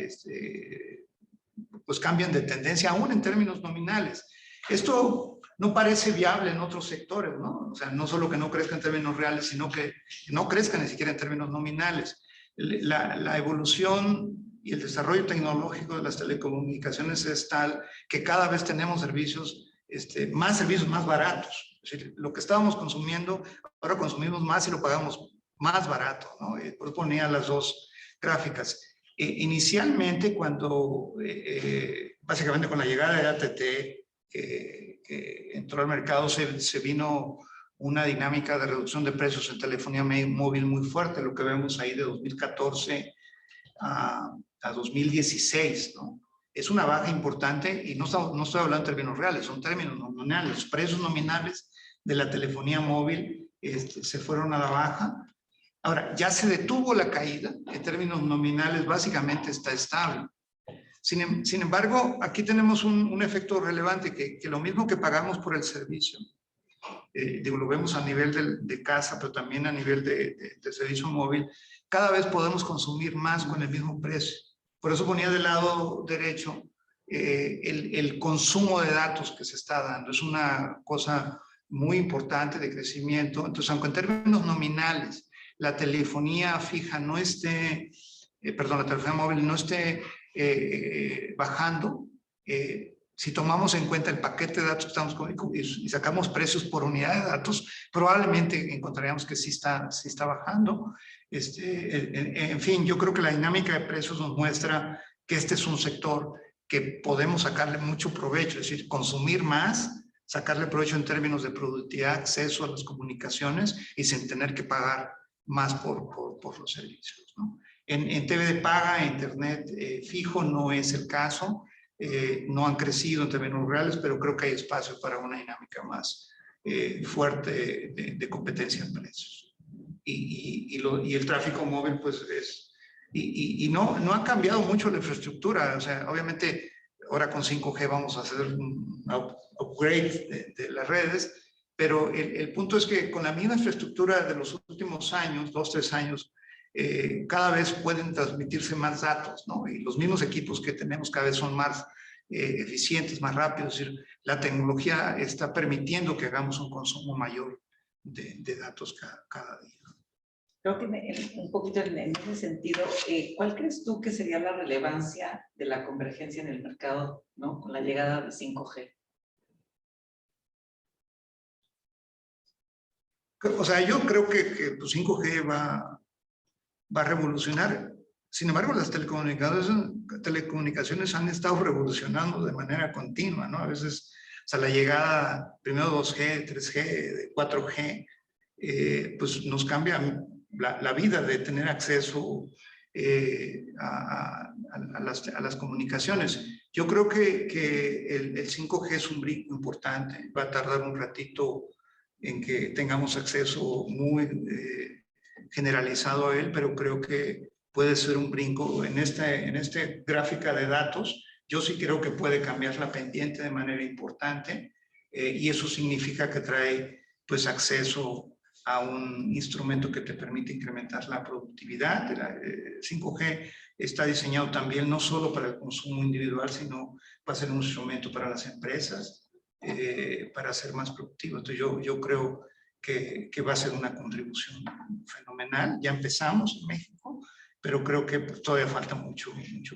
pues cambian de tendencia, aún en términos nominales. Esto no parece viable en otros sectores, ¿no? O sea, no solo que no crezca en términos reales, sino que no crezca ni siquiera en términos nominales. La evolución y el desarrollo tecnológico de las telecomunicaciones es tal que cada vez tenemos servicios, más baratos. Es decir, lo que estábamos consumiendo, ahora consumimos más y lo pagamos más barato, ¿no? Por eso ponía las dos gráficas. Inicialmente, cuando básicamente con la llegada de AT&T que entró al mercado, se vino una dinámica de reducción de precios en telefonía móvil muy fuerte, lo que vemos ahí de 2014 a 2016, ¿no? Es una baja importante y no estoy hablando en términos reales, son términos nominales. Los precios nominales de la telefonía móvil se fueron a la baja. Ahora, ya se detuvo la caída, en términos nominales básicamente está estable. Sin embargo, aquí tenemos un efecto relevante, que lo mismo que pagamos por el servicio, lo vemos a nivel de casa, pero también a nivel de servicio móvil, cada vez podemos consumir más con el mismo precio. Por eso ponía del lado derecho el consumo de datos que se está dando. Es una cosa muy importante de crecimiento. Entonces, aunque en términos nominales la telefonía fija no esté, la telefonía móvil no esté bajando, si tomamos en cuenta el paquete de datos que estamos y sacamos precios por unidad de datos, probablemente encontraríamos que sí está bajando. En fin, yo creo que la dinámica de precios nos muestra que este es un sector que podemos sacarle mucho provecho, es decir, consumir más, sacarle provecho en términos de productividad, acceso a las comunicaciones y sin tener que pagar más por los servicios, ¿no? En TV de paga, internet fijo no es el caso. No han crecido en términos reales, pero creo que hay espacio para una dinámica más fuerte de competencia en precios. Y el tráfico móvil, pues no ha cambiado mucho la infraestructura. O sea, obviamente, ahora con 5G vamos a hacer un upgrade de las redes, pero el punto es que con la misma infraestructura de los últimos años, 2, 3 años, cada vez pueden transmitirse más datos, ¿no? Y los mismos equipos que tenemos cada vez son más eficientes, más rápidos. Es decir, la tecnología está permitiendo que hagamos un consumo mayor de datos cada día. Creo que un poquito en ese sentido, ¿cuál crees tú que sería la relevancia de la convergencia en el mercado, ¿no? Con la llegada de 5G? O sea, yo creo que pues 5G va a revolucionar. Sin embargo, las telecomunicaciones han estado revolucionando de manera continua, ¿no? A veces, o sea, la llegada, primero 2G, 3G, 4G, pues nos cambia la vida de tener acceso a las comunicaciones. Yo creo que el 5G es un brinco importante, va a tardar un ratito en que tengamos acceso muy generalizado a él, pero creo que puede ser un brinco en esta gráfica de datos. Yo sí creo que puede cambiar la pendiente de manera importante y eso significa que trae pues acceso a un instrumento que te permite incrementar la productividad. 5G está diseñado también no solo para el consumo individual, sino para ser un instrumento para las empresas, para ser más productivo. Entonces yo creo que va a ser una contribución fenomenal. Ya empezamos en México, pero creo que pues, todavía falta mucho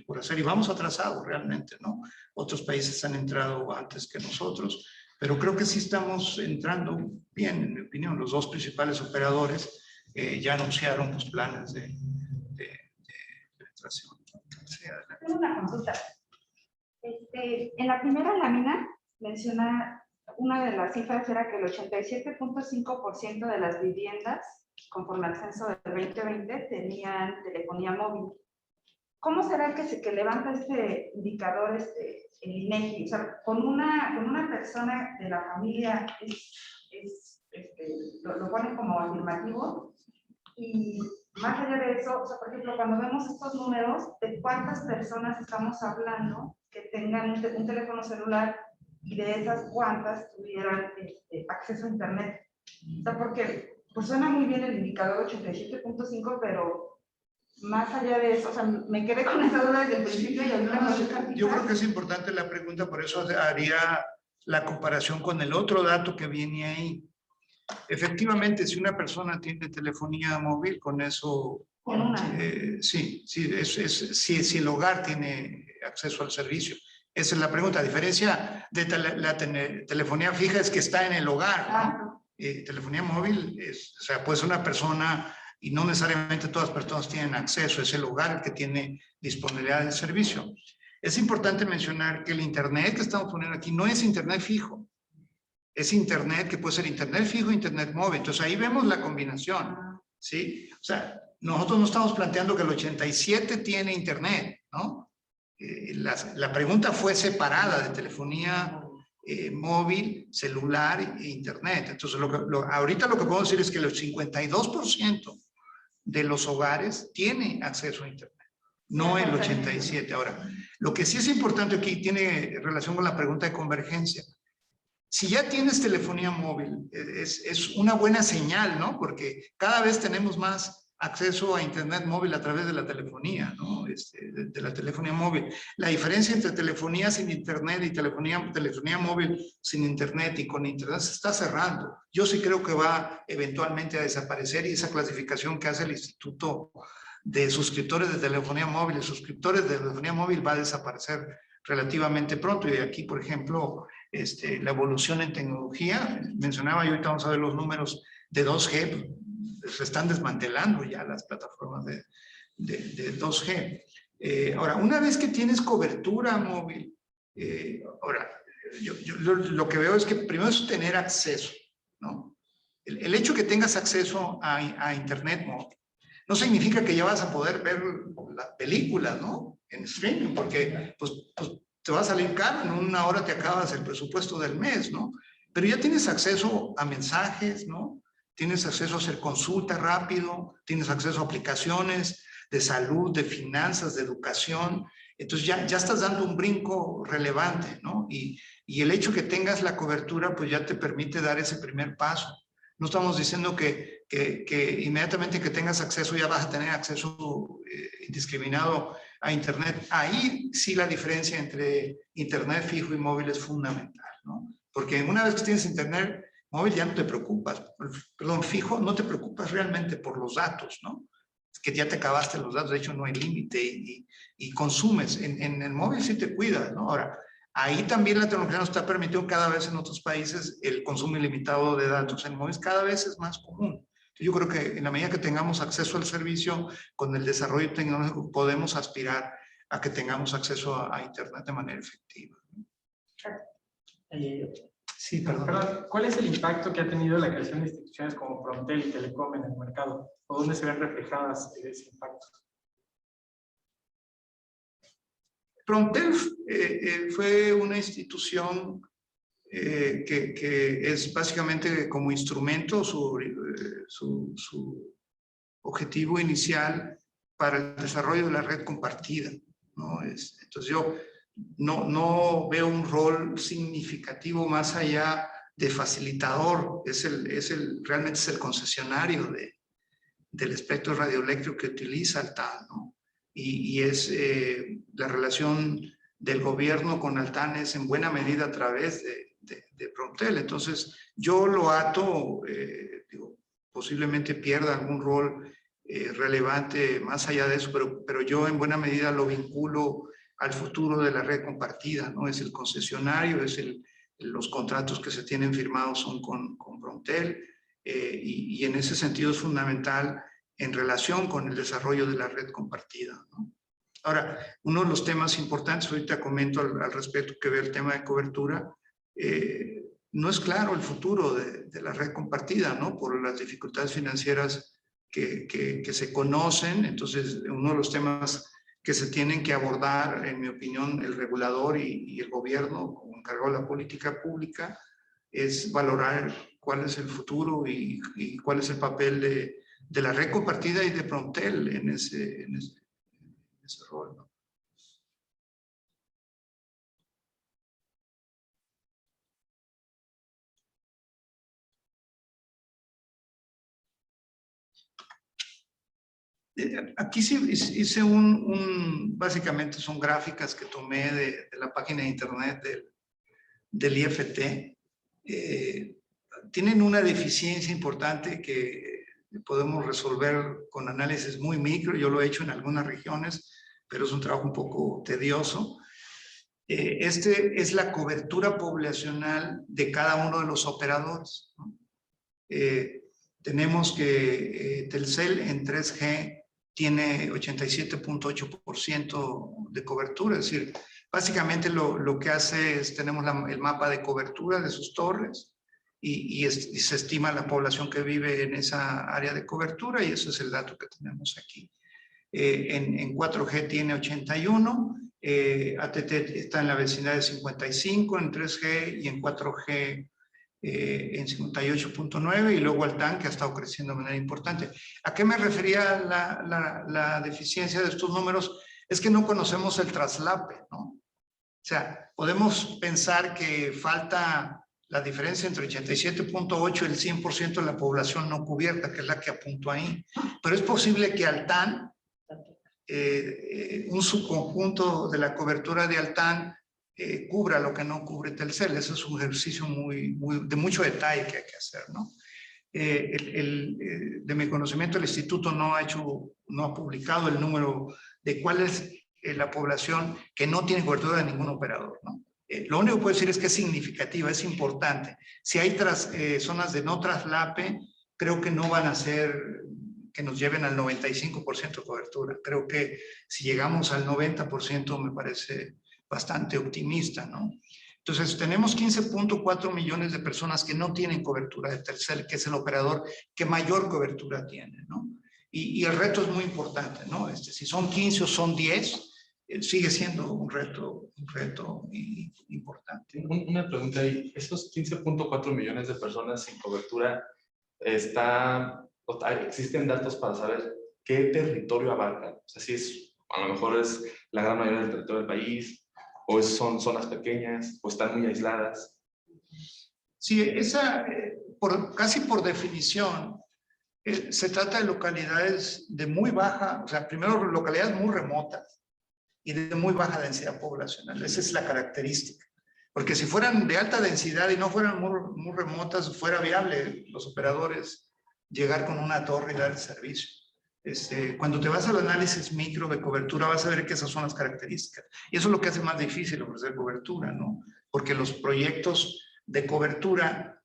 por hacer y vamos atrasados realmente, ¿no? Otros países han entrado antes que nosotros, pero creo que sí estamos entrando bien, en mi opinión. Los dos principales operadores ya anunciaron los planes de penetración. Tengo una consulta. En la primera lámina menciona una de las cifras era que el 87.5% de las viviendas, conforme al censo del 2020, tenían telefonía móvil. ¿Cómo será que levanta este indicador el INEGI? O sea, con una persona de la familia lo ponen como afirmativo, y más allá de eso, o sea, por ejemplo, cuando vemos estos números, ¿de cuántas personas estamos hablando que tengan un teléfono celular y de esas cuántas tuvieran acceso a internet? O sea, porque pues suena muy bien el indicador 87.5, pero más allá de eso, o sea, me quedé con esa duda desde el principio y ahorita no sé. Yo creo que es importante la pregunta, por eso haría la comparación con el otro dato que viene ahí. Efectivamente, si una persona tiene telefonía móvil, con eso, Con una. sí, si el hogar tiene acceso al servicio. Esa es la pregunta. A diferencia de la telefonía fija, es que está en el hogar, ¿no? Telefonía móvil, o sea, puede ser una persona, y no necesariamente todas las personas tienen acceso, es el hogar el que tiene disponibilidad del servicio. Es importante mencionar que el internet que estamos poniendo aquí no es internet fijo, es internet que puede ser internet fijo, internet móvil. Entonces ahí vemos la combinación, ¿sí? O sea, nosotros no estamos planteando que el 87 tiene internet, ¿no? La pregunta fue separada de telefonía móvil, celular e internet. Entonces ahorita lo que puedo decir es que el 52% de los hogares tiene acceso a internet, no el 87. Ahora, lo que sí es importante aquí tiene relación con la pregunta de convergencia. Si ya tienes telefonía móvil, es una buena señal, ¿no? Porque cada vez tenemos más acceso a internet móvil a través de la telefonía, ¿no? De la telefonía móvil. La diferencia entre telefonía sin internet y telefonía móvil sin internet y con internet se está cerrando. Yo sí creo que va eventualmente a desaparecer, y esa clasificación que hace el Instituto de suscriptores de telefonía móvil y suscriptores de telefonía móvil va a desaparecer relativamente pronto. Y aquí, por ejemplo, la evolución en tecnología, mencionaba yo, ahorita vamos a ver los números de 2G, se están desmantelando ya las plataformas de 2G. Ahora, una vez que tienes cobertura móvil, ahora, yo lo que veo es que primero es tener acceso, ¿no? El hecho que tengas acceso a internet móvil no significa que ya vas a poder ver las películas, ¿no? En streaming, porque pues te va a salir caro, en una hora te acabas el presupuesto del mes, ¿no? Pero ya tienes acceso a mensajes, ¿no? Tienes acceso a hacer consulta rápido, tienes acceso a aplicaciones de salud, de finanzas, de educación. Entonces ya estás dando un brinco relevante, ¿no? Y el hecho que tengas la cobertura, pues ya te permite dar ese primer paso. No estamos diciendo que inmediatamente que tengas acceso ya vas a tener acceso indiscriminado a internet. Ahí sí la diferencia entre internet fijo y móvil es fundamental, ¿no? Porque una vez que tienes internet móvil ya no te preocupas, perdón, fijo, no te preocupas realmente por los datos, ¿no? Es que ya te acabaste los datos, de hecho no hay límite y consumes. En el móvil sí te cuidas, ¿no? Ahora, ahí también la tecnología nos está permitiendo cada vez en otros países el consumo ilimitado de datos. En móviles cada vez es más común. Yo creo que en la medida que tengamos acceso al servicio, con el desarrollo tecnológico, podemos aspirar a que tengamos acceso a internet de manera efectiva. Sí, perdón. ¿Cuál es el impacto que ha tenido la creación de instituciones como Prontel y Telecom en el mercado? ¿O dónde se ven reflejadas ese impacto? Prontel fue una institución que es básicamente como instrumento su objetivo inicial para el desarrollo de la red compartida, ¿no? Entonces yo no veo un rol significativo más allá de facilitador. Realmente es el concesionario del espectro radioeléctrico que utiliza Altán, ¿no? Y es la relación del gobierno con Altán es en buena medida a través de Prontel. Entonces yo lo ato, posiblemente pierda algún rol relevante más allá de eso, pero yo en buena medida lo vinculo al futuro de la red compartida, ¿no? Es el concesionario, los contratos que se tienen firmados son con Prontel, y en ese sentido es fundamental en relación con el desarrollo de la red compartida, ¿no? Ahora, uno de los temas importantes, ahorita comento al respecto, que ve el tema de cobertura, no es claro el futuro de la red compartida, ¿no? Por las dificultades financieras que se conocen. Entonces, uno de los temas que se tienen que abordar, en mi opinión, el regulador y el gobierno, como encargado de la política pública, es valorar cuál es el futuro y cuál es el papel de la red compartida y de Promptel en ese rol, ¿no? Aquí sí hice básicamente son gráficas que tomé de la página de internet del IFT. Tienen una deficiencia importante que podemos resolver con análisis muy micro. Yo lo he hecho en algunas regiones, pero es un trabajo un poco tedioso. Este es la cobertura poblacional de cada uno de los operadores, ¿no? Tenemos que Telcel en 3G tiene 87.8% de cobertura, es decir, básicamente lo que hace es, tenemos el mapa de cobertura de sus torres y se estima la población que vive en esa área de cobertura y eso es el dato que tenemos aquí. En 4G tiene 81, ATT está en la vecindad de 55, en 3G y en 4G en 58.9 y luego Altán, que ha estado creciendo de manera importante. ¿A qué me refería la deficiencia de estos números? Es que no conocemos el traslape, ¿no? O sea, podemos pensar que falta la diferencia entre 87.8 y el 100% de la población no cubierta, que es la que apunto ahí. Pero es posible que Altán, un subconjunto de la cobertura de Altán, cubra lo que no cubre Telcel. Eso es un ejercicio de mucho detalle que hay que hacer, ¿no? De mi conocimiento, el instituto no ha publicado el número de cuál es la población que no tiene cobertura de ningún operador, ¿no? Lo único que puedo decir es que es significativa, es importante. Si hay zonas de no traslape, creo que no van a ser que nos lleven al 95% de cobertura. Creo que si llegamos al 90% me parece bastante optimista, ¿no? Entonces, tenemos 15.4 millones de personas que no tienen cobertura de Telcel, que es el operador que mayor cobertura tiene, ¿no? Y el reto es muy importante, ¿no? Si son 15 o son 10, sigue siendo un reto importante. Una pregunta ahí. ¿Esos 15.4 millones de personas sin cobertura, existen datos para saber qué territorio abarcan? O sea, si a lo mejor es la gran mayoría del territorio del país, o son zonas pequeñas, o están muy aisladas. Sí, casi por definición, se trata de localidades de muy baja, o sea, primero localidades muy remotas y de muy baja densidad poblacional. Esa es la característica. Porque si fueran de alta densidad y no fueran muy remotas, fuera viable los operadores llegar con una torre y dar el servicio. Cuando te vas al análisis micro de cobertura, vas a ver que esas son las características. Y eso es lo que hace más difícil ofrecer cobertura, ¿no? Porque los proyectos de cobertura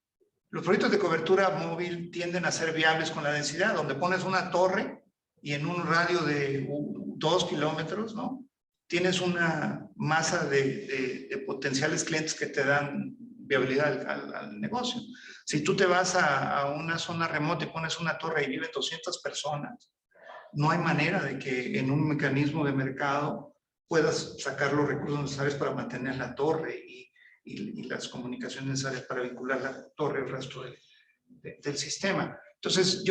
móvil tienden a ser viables con la densidad, donde pones una torre y en un radio de 2 kilómetros, ¿no? Tienes una masa de potenciales clientes que te dan viabilidad al negocio. Si tú te vas a una zona remota y pones una torre y viven 200 personas, no hay manera de que en un mecanismo de mercado puedas sacar los recursos necesarios para mantener la torre y las comunicaciones necesarias para vincular la torre al resto del sistema. Entonces,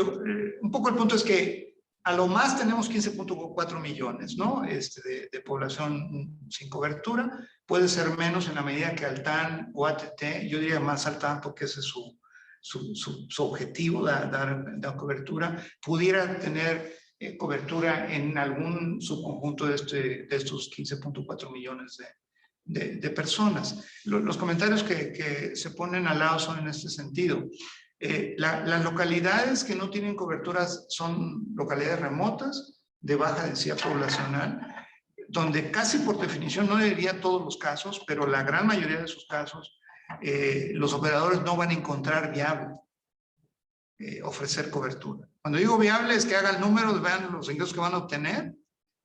un poco el punto es que a lo más tenemos 15.4 millones, ¿no? De población sin cobertura. Puede ser menos en la medida que Altán o ATT, yo diría más Altán porque ese es su objetivo, dar cobertura, pudiera tener cobertura en algún subconjunto de estos 15.4 millones de personas. Los comentarios que se ponen al lado son en este sentido. Las localidades que no tienen coberturas son localidades remotas, de baja densidad poblacional, donde casi por definición, no diría todos los casos, pero la gran mayoría de sus casos, los operadores no van a encontrar viable ofrecer cobertura. Cuando digo viable es que hagan números, vean los ingresos que van a obtener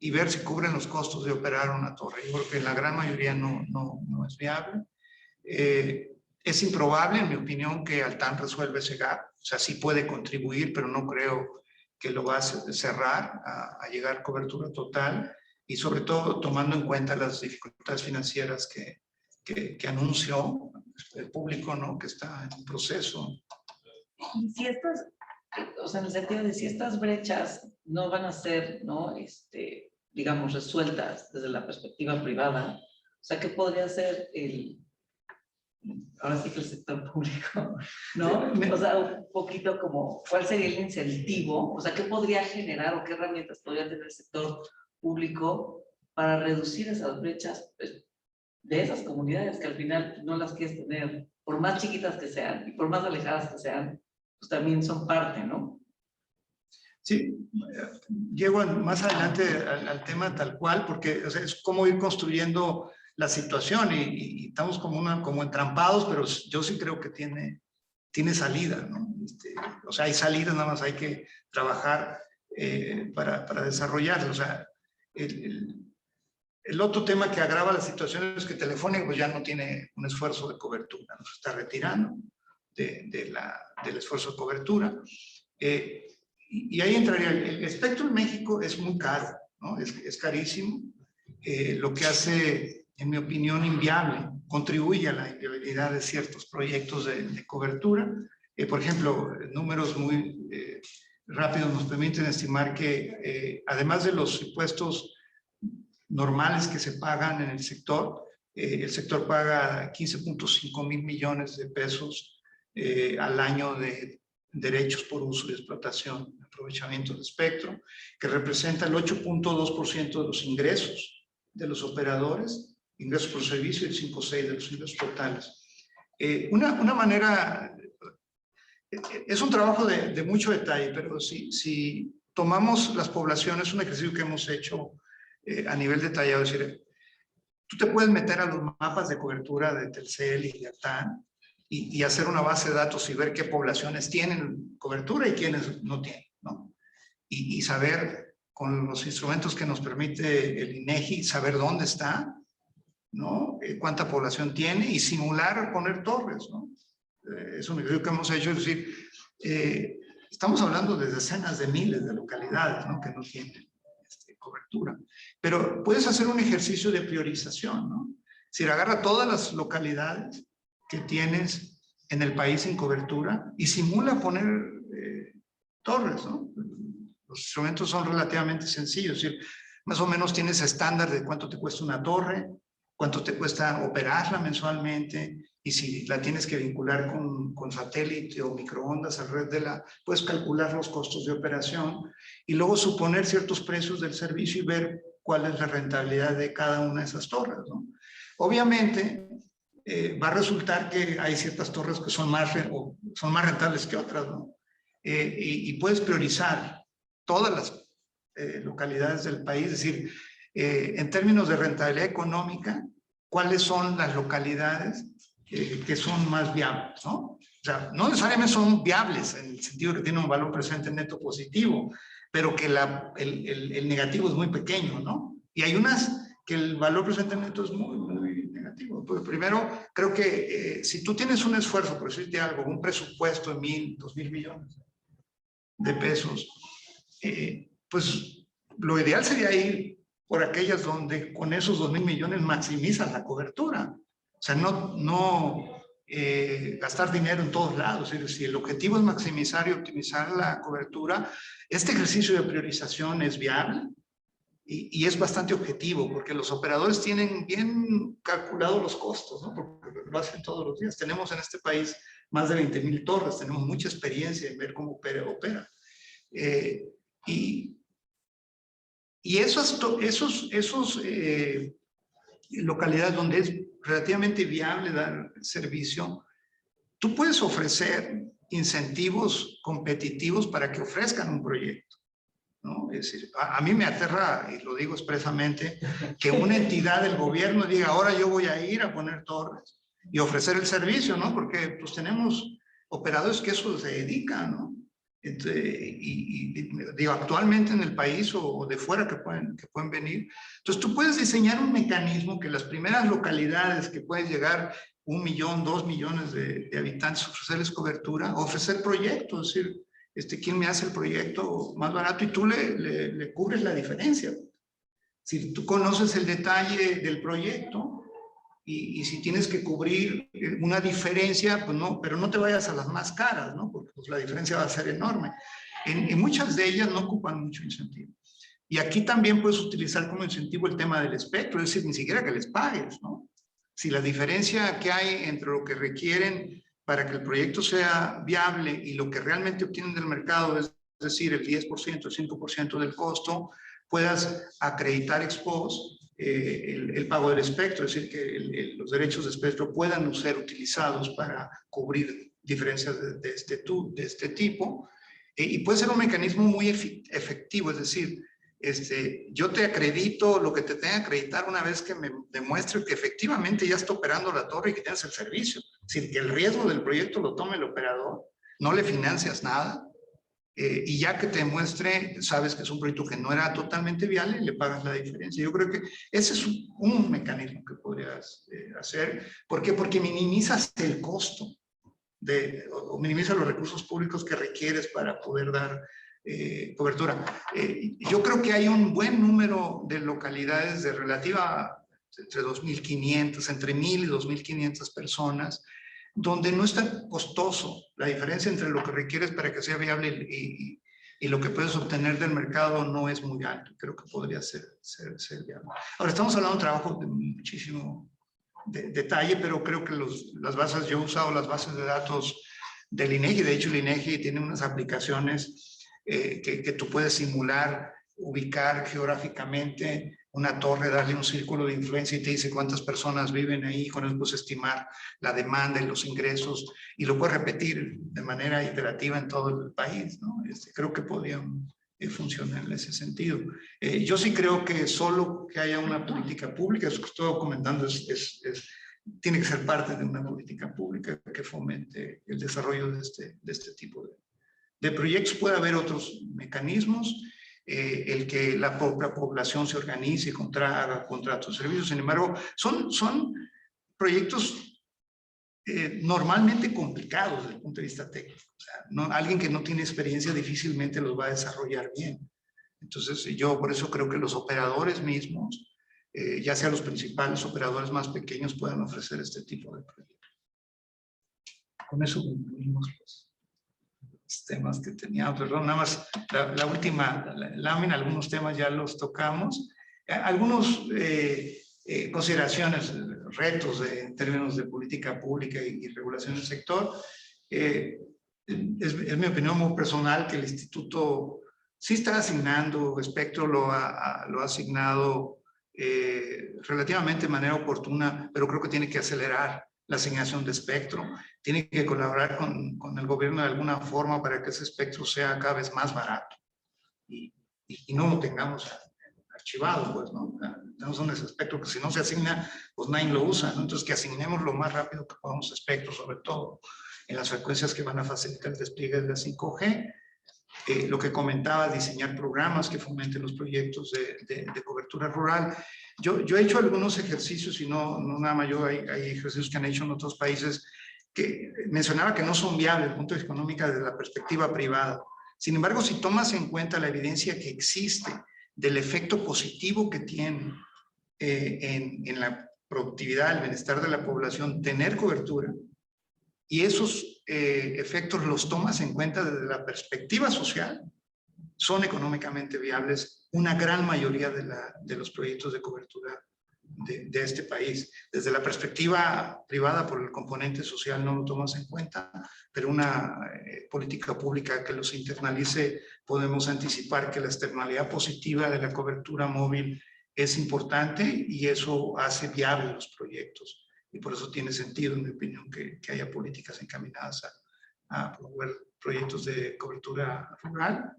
y ver si cubren los costos de operar una torre. Yo creo que la gran mayoría no es viable. Es improbable, en mi opinión, que Altán resuelva ese gap. O sea, sí puede contribuir, pero no creo que lo va a cerrar a llegar a cobertura total, y sobre todo tomando en cuenta las dificultades financieras que anunció el público, ¿no? Que está en un proceso. Y si estas, o sea, en el sentido de si estas brechas no van a ser, ¿no? Digamos, resueltas desde la perspectiva privada, o sea, ¿qué podría ser ahora sí que el sector público, ¿no? O sea, un poquito como, ¿cuál sería el incentivo? O sea, ¿qué podría generar o qué herramientas podría tener el sector público para reducir esas brechas, pues, de esas comunidades que al final no las quieres tener, por más chiquitas que sean y por más alejadas que sean, pues también son parte, ¿no? Sí, llego más adelante al tema tal cual, porque, o sea, es cómo ir construyendo la situación, y estamos como entrampados, pero yo sí creo que tiene salida, ¿no? O sea, hay salida, nada más hay que trabajar para desarrollarlo. O sea, el otro tema que agrava la situación es que Telefónica pues ya no tiene un esfuerzo de cobertura, nos está retirando del esfuerzo de cobertura. Y ahí entraría, el espectro en México es muy caro, ¿no? Es carísimo, lo que hace, en mi opinión, inviable, contribuye a la inviabilidad de ciertos proyectos de cobertura. Por ejemplo, números muy rápidos nos permiten estimar que además de los impuestos normales que se pagan en el sector paga 15.5 mil millones de pesos al año de derechos por uso y explotación, aprovechamiento del espectro, que representa el 8.2% de los ingresos de los operadores, ingresos por servicio, y el 5.6% de los ingresos totales. Una manera, es un trabajo de mucho detalle, pero si tomamos las poblaciones, un ejercicio que hemos hecho a nivel detallado, es decir, tú te puedes meter a los mapas de cobertura de Telcel y de Altán y hacer una base de datos y ver qué poblaciones tienen cobertura y quiénes no tienen, ¿no? Y saber, con los instrumentos que nos permite el INEGI, saber dónde está, ¿no? Cuánta población tiene, y simular poner torres, ¿no? Es un ejercicio que hemos hecho, es decir, estamos hablando de decenas de miles de localidades, ¿no? Que no tienen cobertura. Pero puedes hacer un ejercicio de priorización, ¿no? Es decir, agarra todas las localidades que tienes en el país sin cobertura y simula poner torres, ¿no? Los instrumentos son relativamente sencillos, es decir, más o menos tienes estándar de cuánto te cuesta una torre, cuánto te cuesta operarla mensualmente, y si la tienes que vincular con satélite o microondas a la red puedes calcular los costos de operación y luego suponer ciertos precios del servicio y ver cuál es la rentabilidad de cada una de esas torres, ¿no? Obviamente va a resultar que hay ciertas torres que son más rentables que otras, ¿no? Y puedes priorizar todas las localidades del país, es decir, en términos de rentabilidad económica, cuáles son las localidades que son más viables, ¿no? O sea, no necesariamente son viables en el sentido que tienen un valor presente neto positivo, pero que el negativo es muy pequeño, ¿no? Y hay unas que el valor presente neto es muy, muy negativo. Pues primero, creo que si tú tienes un esfuerzo, por decirte algo, un presupuesto de 1,000, 2,000 millones de pesos, pues lo ideal sería ir por aquellas donde con esos 2,000 millones maximizas la cobertura. O sea, no gastar dinero en todos lados. Es decir, si el objetivo es maximizar y optimizar la cobertura, este ejercicio de priorización es viable y es bastante objetivo, porque los operadores tienen bien calculados los costos, ¿no? Porque lo hacen todos los días. Tenemos en este país más de 20,000 torres, tenemos mucha experiencia en ver cómo opera. Y esos localidades donde es relativamente viable dar servicio, tú puedes ofrecer incentivos competitivos para que ofrezcan un proyecto, ¿no? Es decir, a mí me aterra, y lo digo expresamente, que una entidad del gobierno diga, ahora yo voy a ir a poner torres y ofrecer el servicio, ¿no? Porque pues tenemos operadores que eso se dedican, ¿no? Y digo, actualmente en el país o de fuera que pueden venir. Entonces tú puedes diseñar un mecanismo que las primeras localidades que puedes llegar 1 millón, 2 millones de habitantes, ofrecerles cobertura, ofrecer proyectos, es decir, ¿quién me hace el proyecto más barato? Y tú le cubres la diferencia. Si tú conoces el detalle del proyecto y si tienes que cubrir una diferencia, pues no, pero no te vayas a las más caras, ¿no? Porque pues, la diferencia va a ser enorme. En muchas de ellas no ocupan mucho incentivo. Y aquí también puedes utilizar como incentivo el tema del espectro, es decir, ni siquiera que les pagues, ¿no? Si la diferencia que hay entre lo que requieren para que el proyecto sea viable y lo que realmente obtienen del mercado, es decir, el 10%, el 5% del costo, puedas acreditar ex post el pago del espectro, es decir, que los derechos de espectro puedan ser utilizados para cubrir diferencias de este tipo. Y puede ser un mecanismo muy efectivo, es decir, yo te acredito lo que te tenga que acreditar una vez que me demuestre que efectivamente ya está operando la torre y que tienes el servicio. Es decir, que el riesgo del proyecto lo tome el operador, no le financias nada, y ya que te demuestre, sabes que es un proyecto que no era totalmente viable y le pagas la diferencia. Yo creo que ese es un mecanismo que podrías hacer. ¿Por qué? Porque minimizas el costo o minimizas los recursos públicos que requieres para poder dar cobertura. Yo creo que hay un buen número de localidades de relativa, entre 2.500, entre 1.000 y 2.500 personas, donde no es tan costoso la diferencia entre lo que requieres para que sea viable y lo que puedes obtener del mercado no es muy alto. Creo que podría ser viable. Ahora, estamos hablando de un trabajo de muchísimo detalle, pero creo que las bases, yo he usado las bases de datos del INEGI. De hecho, el INEGI tiene unas aplicaciones que tú puedes simular, ubicar geográficamente una torre, darle un círculo de influencia y te dice cuántas personas viven ahí, con eso puedes estimar la demanda y los ingresos, y lo puedes repetir de manera iterativa en todo el país, ¿no? Creo que podrían funcionar en ese sentido. Yo sí creo que solo que haya una política pública, eso que estoy comentando tiene que ser parte de una política pública que fomente el desarrollo de este tipo de proyectos. Puede haber otros mecanismos, el que la propia población se organice y haga contratos de servicios. Sin embargo, son proyectos normalmente complicados desde el punto de vista técnico. O sea, alguien que no tiene experiencia difícilmente los va a desarrollar bien. Entonces, yo por eso creo que los operadores mismos, ya sea los principales operadores más pequeños, puedan ofrecer este tipo de proyectos. Con eso concluimos los temas que teníamos. Perdón, nada más la última lámina, algunos temas ya los tocamos. Algunos consideraciones, retos en términos de política pública y regulación del sector. Es mi opinión muy personal que el instituto sí está asignando, espectro lo ha asignado relativamente de manera oportuna, pero creo que tiene que acelerar la asignación de espectro, tiene que colaborar con el gobierno de alguna forma para que ese espectro sea cada vez más barato y no lo tengamos archivado, pues, ¿no? Tenemos un espectro que si no se asigna, pues nadie lo usa, ¿no? Entonces que asignemos lo más rápido que podamos espectro, sobre todo en las frecuencias que van a facilitar el despliegue de la 5G. Lo que comentaba, diseñar programas que fomenten los proyectos de cobertura rural. Yo he hecho algunos ejercicios y no nada más yo, hay ejercicios que han hecho en otros países que mencionaba que no son viables desde el punto de vista económico desde la perspectiva privada. Sin embargo, si tomas en cuenta la evidencia que existe del efecto positivo que tiene en la productividad, el bienestar de la población, tener cobertura, y esos efectos los tomas en cuenta desde la perspectiva social, son económicamente viables una gran mayoría de los proyectos de cobertura de este país. Desde la perspectiva privada, por el componente social no lo tomas en cuenta, pero una política pública que los internalice, podemos anticipar que la externalidad positiva de la cobertura móvil es importante y eso hace viable los proyectos. Y por eso tiene sentido, en mi opinión, que haya políticas encaminadas a promover proyectos de cobertura rural.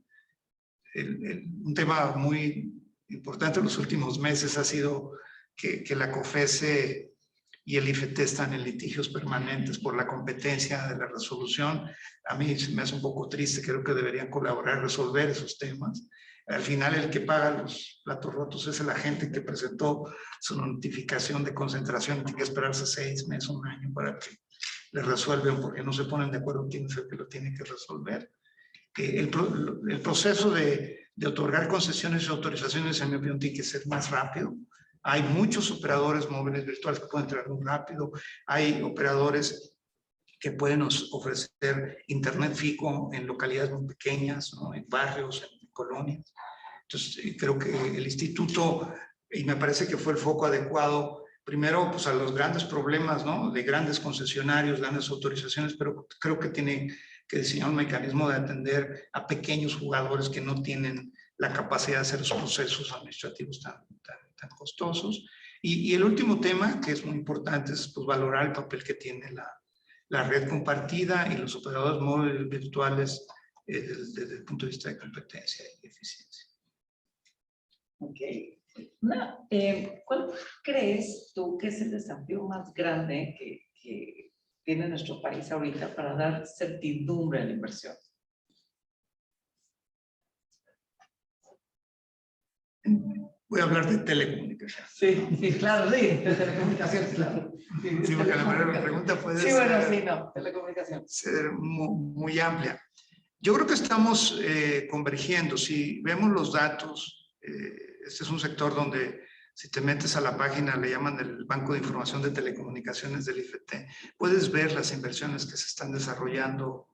Un tema muy importante en los últimos meses ha sido que la COFESE y el IFT están en litigios permanentes por la competencia de la resolución. A mí se me hace un poco triste, creo que deberían colaborar, resolver esos temas. al final el que paga los platos rotos es el agente que presentó su notificación de concentración y tiene que esperarse 6 meses, 1 año para que le resuelven porque no se ponen de acuerdo quién es el que lo tiene que resolver. El proceso de otorgar concesiones y autorizaciones, en mi opinión, tiene que ser más rápido. Hay muchos operadores móviles virtuales que pueden entrar muy rápido. Hay operadores que pueden ofrecer internet fijo en localidades muy pequeñas, ¿no? En barrios, en colonias. Entonces, creo que el instituto, y me parece que fue el foco adecuado, primero, pues a los grandes problemas, ¿no? De grandes concesionarios, grandes autorizaciones, pero creo que tiene que diseñar un mecanismo de atender a pequeños jugadores que no tienen la capacidad de hacer esos procesos administrativos tan costosos. Y el último tema, que es muy importante, es pues, valorar el papel que tiene la red compartida y los operadores móviles virtuales desde el punto de vista de competencia y eficiencia. Ok. ¿Cuál crees tú que es el desafío más grande que tiene nuestro país ahorita para dar certidumbre a la inversión? Voy a hablar de telecomunicaciones. Sí, claro, sí, de telecomunicaciones, claro. Sí, porque la pregunta puede sí, ser, bueno, sí, no, telecomunicaciones. ser muy amplia. Yo creo que estamos convergiendo. Si vemos los datos, este es un sector donde si te metes a la página, le llaman el Banco de Información de Telecomunicaciones del IFT, puedes ver las inversiones que se están desarrollando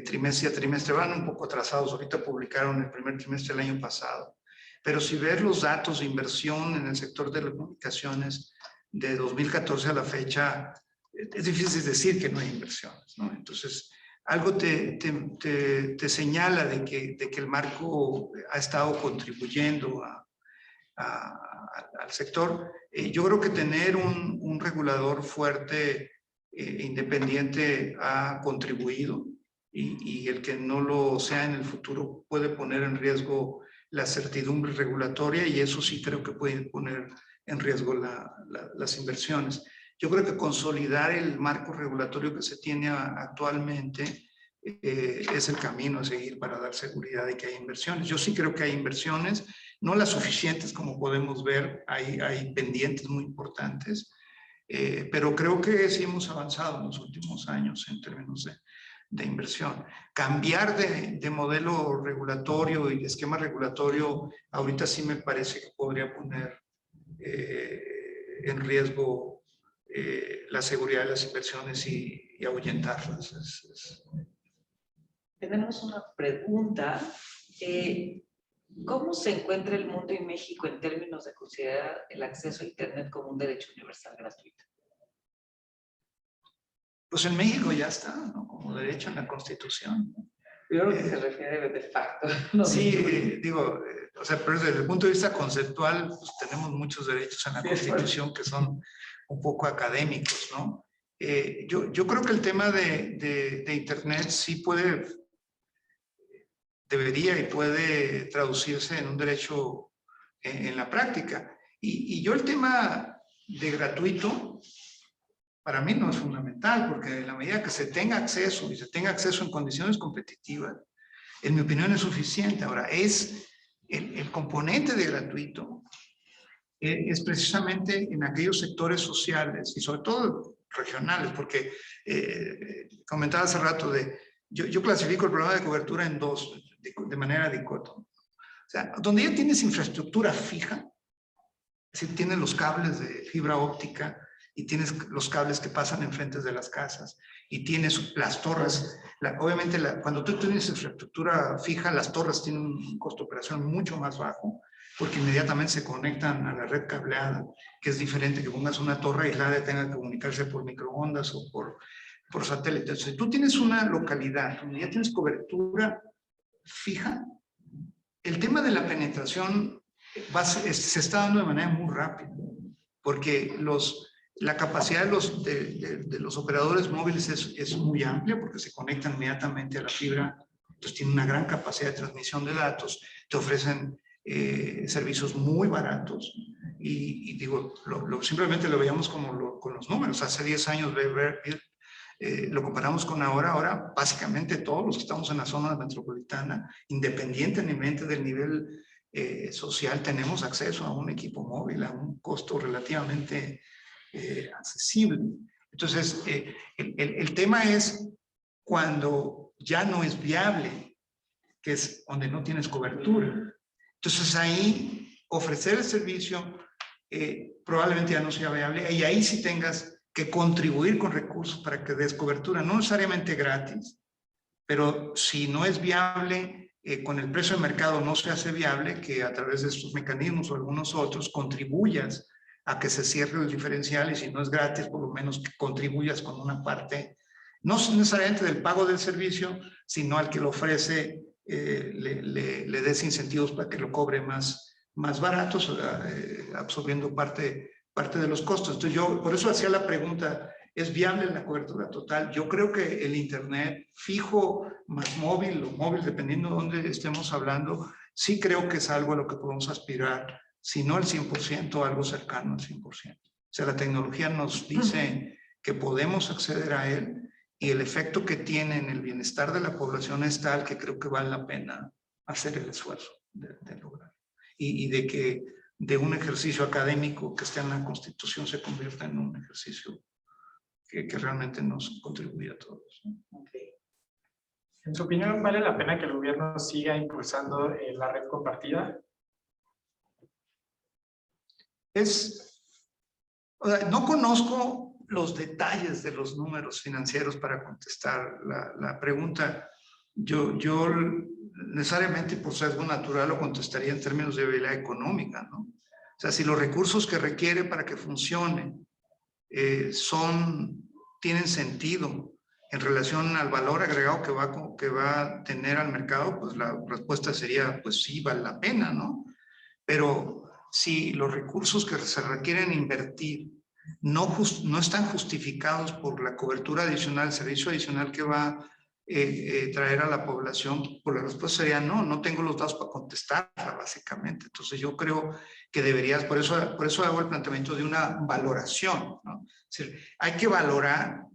trimestre a trimestre. Van un poco atrasados, ahorita publicaron el primer trimestre del año pasado. Pero si ver los datos de inversión en el sector de telecomunicaciones de 2014 a la fecha, es difícil decir que no hay inversiones, ¿no? Entonces, algo te señala de que el marco ha estado contribuyendo al sector. Yo creo que tener un regulador fuerte, independiente, ha contribuido y el que no lo sea en el futuro puede poner en riesgo la certidumbre regulatoria y eso sí creo que puede poner en riesgo las inversiones. Yo creo que consolidar el marco regulatorio que se tiene actualmente es el camino a seguir para dar seguridad de que hay inversiones. Yo sí creo que hay inversiones, no las suficientes como podemos ver, hay pendientes muy importantes, pero creo que sí hemos avanzado en los últimos años en términos de inversión. Cambiar de modelo regulatorio y de esquema regulatorio, ahorita sí me parece que podría poner en riesgo la seguridad de las inversiones y ahuyentarlas. Tenemos una pregunta. ¿Cómo se encuentra el mundo y México en términos de considerar el acceso a Internet como un derecho universal gratuito? Pues en México ya está, ¿no? Como derecho en la Constitución. Yo creo que se refiere de facto. No sí, digo, o sea, pero desde el punto de vista conceptual, pues tenemos muchos derechos en la Constitución que son un poco académicos, ¿no? Yo creo que el tema de Internet sí debería y puede traducirse en un derecho en la práctica. Y yo el tema de gratuito, para mí no es fundamental, porque en la medida que se tenga acceso y se tenga acceso en condiciones competitivas, en mi opinión es suficiente. Ahora, es el componente de gratuito es precisamente en aquellos sectores sociales y sobre todo regionales, porque comentaba hace rato yo clasifico el problema de cobertura en dos, de manera dicótoma. O sea, donde ya tienes infraestructura fija, es decir, tienes los cables de fibra óptica y tienes los cables que pasan enfrente de las casas y tienes las torres. Obviamente, cuando tú tienes infraestructura fija, las torres tienen un costo de operación mucho más bajo porque inmediatamente se conectan a la red cableada, que es diferente que pongas una torre aislada y tenga que comunicarse por microondas o por satélite. Entonces, si tú tienes una localidad donde ya tienes cobertura fija, el tema de la penetración se está dando de manera muy rápida, porque la capacidad de los operadores móviles es muy amplia, porque se conectan inmediatamente a la fibra, entonces tienen una gran capacidad de transmisión de datos, te ofrecen servicios muy baratos, y digo, simplemente lo veíamos con los números. Hace 10 años lo comparamos con ahora básicamente todos los que estamos en la zona metropolitana, independientemente del nivel social, tenemos acceso a un equipo móvil a un costo relativamente accesible. Entonces, el tema es cuando ya no es viable, que es donde no tienes cobertura. Entonces ahí ofrecer el servicio probablemente ya no sea viable y ahí sí tengas que contribuir con recursos para que des cobertura, no necesariamente gratis, pero si no es viable, con el precio de mercado no se hace viable que a través de estos mecanismos o algunos otros contribuyas a que se cierre el diferencial y si no es gratis, por lo menos que contribuyas con una parte, no necesariamente del pago del servicio, sino al que lo ofrece, le des incentivos para que lo cobre más baratos, absorbiendo parte de los costos. Entonces yo por eso hacía la pregunta, ¿es viable la cobertura total? Yo creo que el internet fijo más móvil o móvil, dependiendo de dónde estemos hablando, sí creo que es algo a lo que podemos aspirar, si no el 100%, algo cercano al 100%. O sea, la tecnología nos dice que podemos acceder a él y el efecto que tiene en el bienestar de la población es tal que creo que vale la pena hacer el esfuerzo de lograr. Y de que de un ejercicio académico que está en la Constitución se convierta en un ejercicio que realmente nos contribuye a todos. Okay. En su opinión, ¿vale la pena que el gobierno siga impulsando la red compartida? No conozco los detalles de los números financieros para contestar la pregunta. Yo necesariamente por sesgo natural lo contestaría en términos de viabilidad económica, ¿no? O sea, si los recursos que requiere para que funcione tienen sentido en relación al valor agregado que va a tener al mercado, pues la respuesta sería, pues sí, vale la pena, ¿no? Pero si los recursos que se requieren invertir no están justificados por la cobertura adicional, el servicio adicional que va a traer a la población, pues la respuesta sería no tengo los datos para contestarla, básicamente. Entonces yo creo que deberías, por eso hago el planteamiento de una valoración, ¿no? Es decir, hay que valorar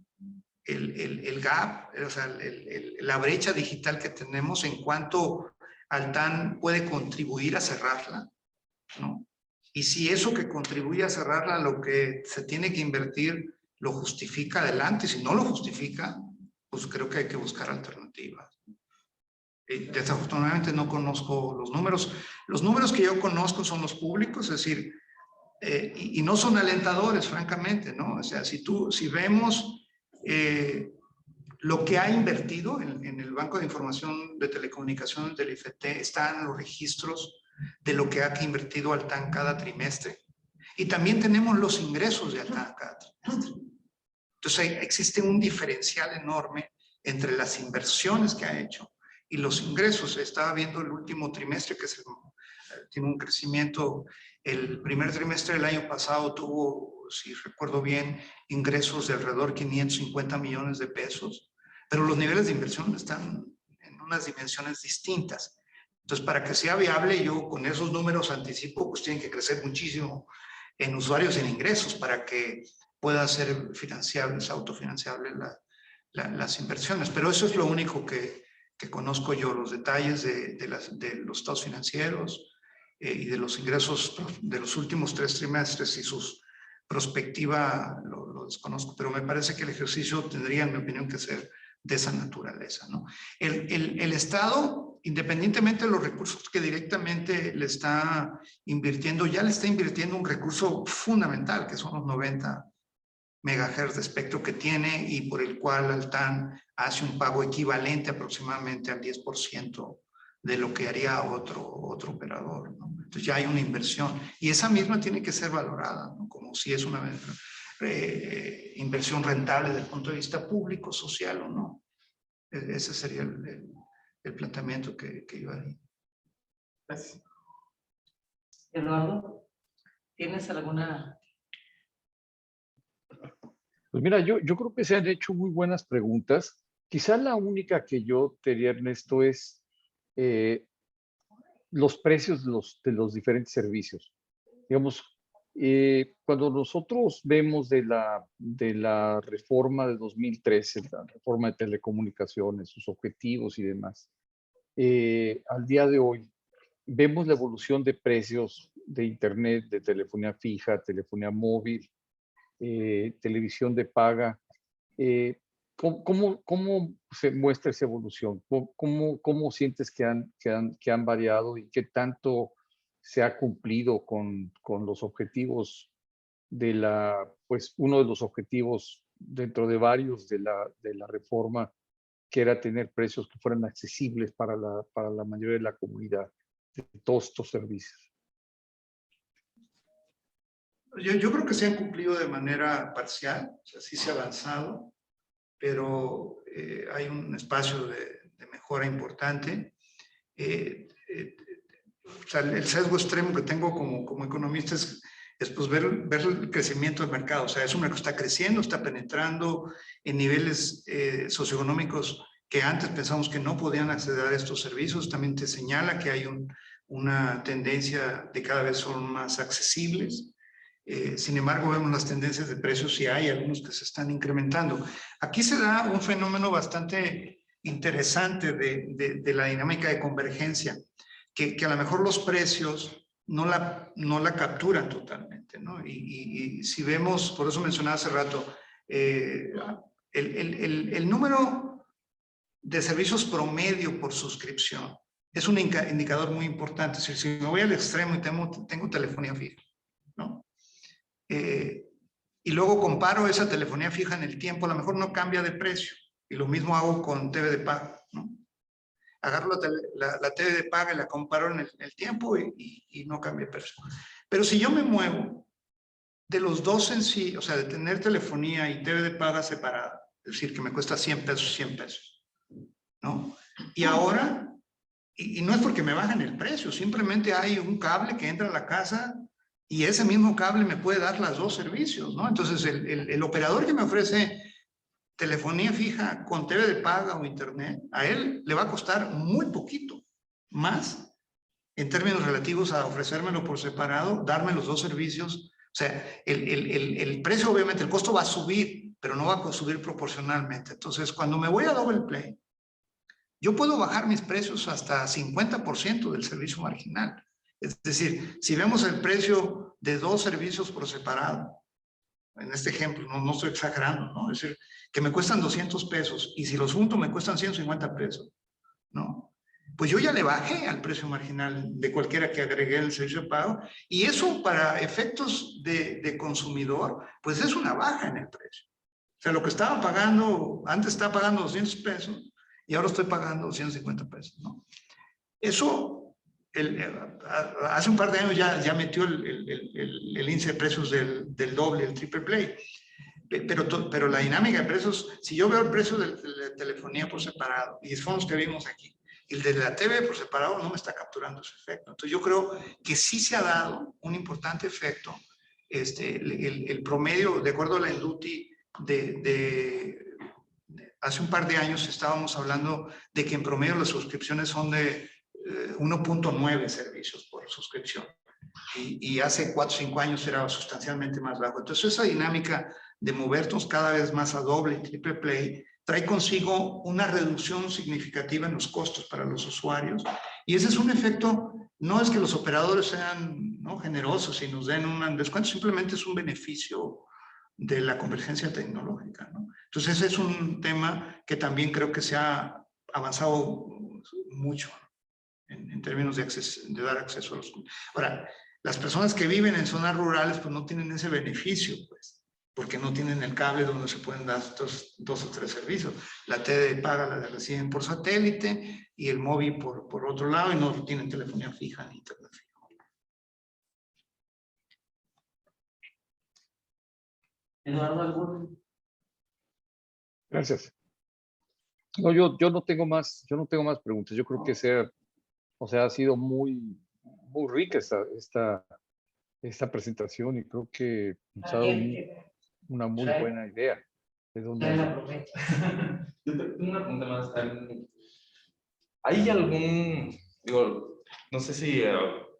el gap, o sea, la brecha digital que tenemos en cuanto Altán puede contribuir a cerrarla, ¿no? Y si eso que contribuye a cerrarla, lo que se tiene que invertir, lo justifica adelante. Si no lo justifica, pues creo que hay que buscar alternativas. Desafortunadamente no conozco los números. Los números que yo conozco son los públicos, es decir, y no son alentadores, francamente, ¿no? O sea, si vemos lo que ha invertido en el Banco de Información de Telecomunicaciones del IFT, están los registros de lo que ha invertido Altán cada trimestre. Y también tenemos los ingresos de Altán cada trimestre. Entonces existe un diferencial enorme entre las inversiones que ha hecho y los ingresos. Estaba viendo el último trimestre que tiene un crecimiento. El primer trimestre del año pasado tuvo, si recuerdo bien, ingresos de alrededor de 550 millones de pesos, pero los niveles de inversión están en unas dimensiones distintas. Entonces, para que sea viable, yo con esos números anticipo, pues tienen que crecer muchísimo en usuarios y en ingresos para que pueda ser financiables, autofinanciables las inversiones. Pero eso es lo único que conozco yo, los detalles de los estados financieros y de los ingresos de los últimos 3 trimestres y sus perspectiva lo desconozco, pero me parece que el ejercicio tendría, en mi opinión, que ser de esa naturaleza, ¿no? El Estado, independientemente de los recursos que directamente le está invirtiendo, ya le está invirtiendo un recurso fundamental, que son los 90 megahertz de espectro que tiene y por el cual Altán hace un pago equivalente aproximadamente al 10% de lo que haría otro operador, ¿no? Entonces ya hay una inversión y esa misma tiene que ser valorada, ¿no? Como si es una inversión rentable desde el punto de vista público, social o no. Ese sería el planteamiento que yo haría. Gracias. Eduardo, ¿tienes alguna? Pues mira, yo creo que se han hecho muy buenas preguntas. Quizá la única que yo te diría, Ernesto, es los precios de los diferentes servicios. Digamos, Cuando nosotros vemos de la reforma de 2013, la reforma de telecomunicaciones, sus objetivos y demás, al día de hoy vemos la evolución de precios de Internet, de telefonía fija, telefonía móvil, televisión de paga. ¿Cómo se muestra esa evolución? ¿Cómo sientes que han variado y qué tanto se ha cumplido con los objetivos pues uno de los objetivos dentro de varios de la reforma, que era tener precios que fueran accesibles para la mayoría de la comunidad de todos estos servicios? Yo creo que se han cumplido de manera parcial, o sea, sí se ha avanzado, pero hay un espacio de mejora importante. O sea, el sesgo extremo que tengo como economista es pues ver el crecimiento del mercado. O sea, es un mercado que está creciendo, está penetrando en niveles socioeconómicos que antes pensamos que no podían acceder a estos servicios. También te señala que hay una tendencia de cada vez son más accesibles. Sin embargo, vemos las tendencias de precios y hay algunos que se están incrementando. Aquí se da un fenómeno bastante interesante de la dinámica de convergencia, que a lo mejor los precios no la capturan totalmente, ¿no? Y si vemos, por eso mencionaba hace rato, el número de servicios promedio por suscripción es un indicador muy importante. Es decir, si me voy al extremo y tengo telefonía fija, ¿no? Y luego comparo esa telefonía fija en el tiempo, a lo mejor no cambia de precio. Y lo mismo hago con TV de paga, ¿no? Agarro la TV de paga y la comparo en el tiempo y no cambia de precio. Pero si yo me muevo de los dos en sí, o sea, de tener telefonía y TV de paga separada, es decir, que me cuesta 100 pesos, ¿no? Y ahora, y no es porque me bajen el precio, simplemente hay un cable que entra a la casa y ese mismo cable me puede dar los dos servicios, ¿no? Entonces, el operador que me ofrece telefonía fija con TV de paga o internet, a él le va a costar muy poquito más en términos relativos a ofrecérmelo por separado, darme los dos servicios. O sea, el precio, obviamente, el costo va a subir, pero no va a subir proporcionalmente. Entonces, cuando me voy a Doble Play, yo puedo bajar mis precios hasta 50% del servicio marginal. Es decir, si vemos el precio de dos servicios por separado, en este ejemplo, no estoy exagerando, ¿no? Es decir, que me cuestan 200 pesos y si los junto me cuestan 150 pesos, ¿no? Pues yo ya le bajé al precio marginal de cualquiera que agregué el servicio de pago y eso para efectos de consumidor, pues es una baja en el precio. O sea, lo que estaba pagando, antes estaba pagando 200 pesos y ahora estoy pagando 150 pesos, ¿no? Eso, hace un par de años ya metió el índice de precios del doble, el triple play. Pero la dinámica de precios, si yo veo el precio de la telefonía por separado, y son los que vimos aquí, el de la TV por separado no me está capturando ese efecto. Entonces yo creo que sí se ha dado un importante efecto. El promedio, de acuerdo a la Enduti, hace un par de años estábamos hablando de que en promedio las suscripciones son de 1.9 servicios por suscripción. Y hace 4 o 5 años era sustancialmente más bajo. Entonces esa dinámica de movernos cada vez más a doble y triple play trae consigo una reducción significativa en los costos para los usuarios. Y ese es un efecto, no es que los operadores sean, ¿no?, generosos y nos den un descuento, simplemente es un beneficio de la convergencia tecnológica, ¿no? Entonces ese es un tema que también creo que se ha avanzado mucho en términos de dar acceso a los... Ahora, las personas que viven en zonas rurales pues no tienen ese beneficio, pues, porque no tienen el cable donde se pueden dar estos 2 o 3 servicios. La TV de paga la reciben por satélite y el móvil por otro lado y no tienen telefonía fija ni internet fijo. Eduardo, ¿algún? Gracias. No, yo no tengo más preguntas. Yo creo que ha sido muy rica esta presentación y creo que nos ha dado una muy buena idea de dónde. Yo tengo una pregunta más. ¿Hay algún, digo, no sé si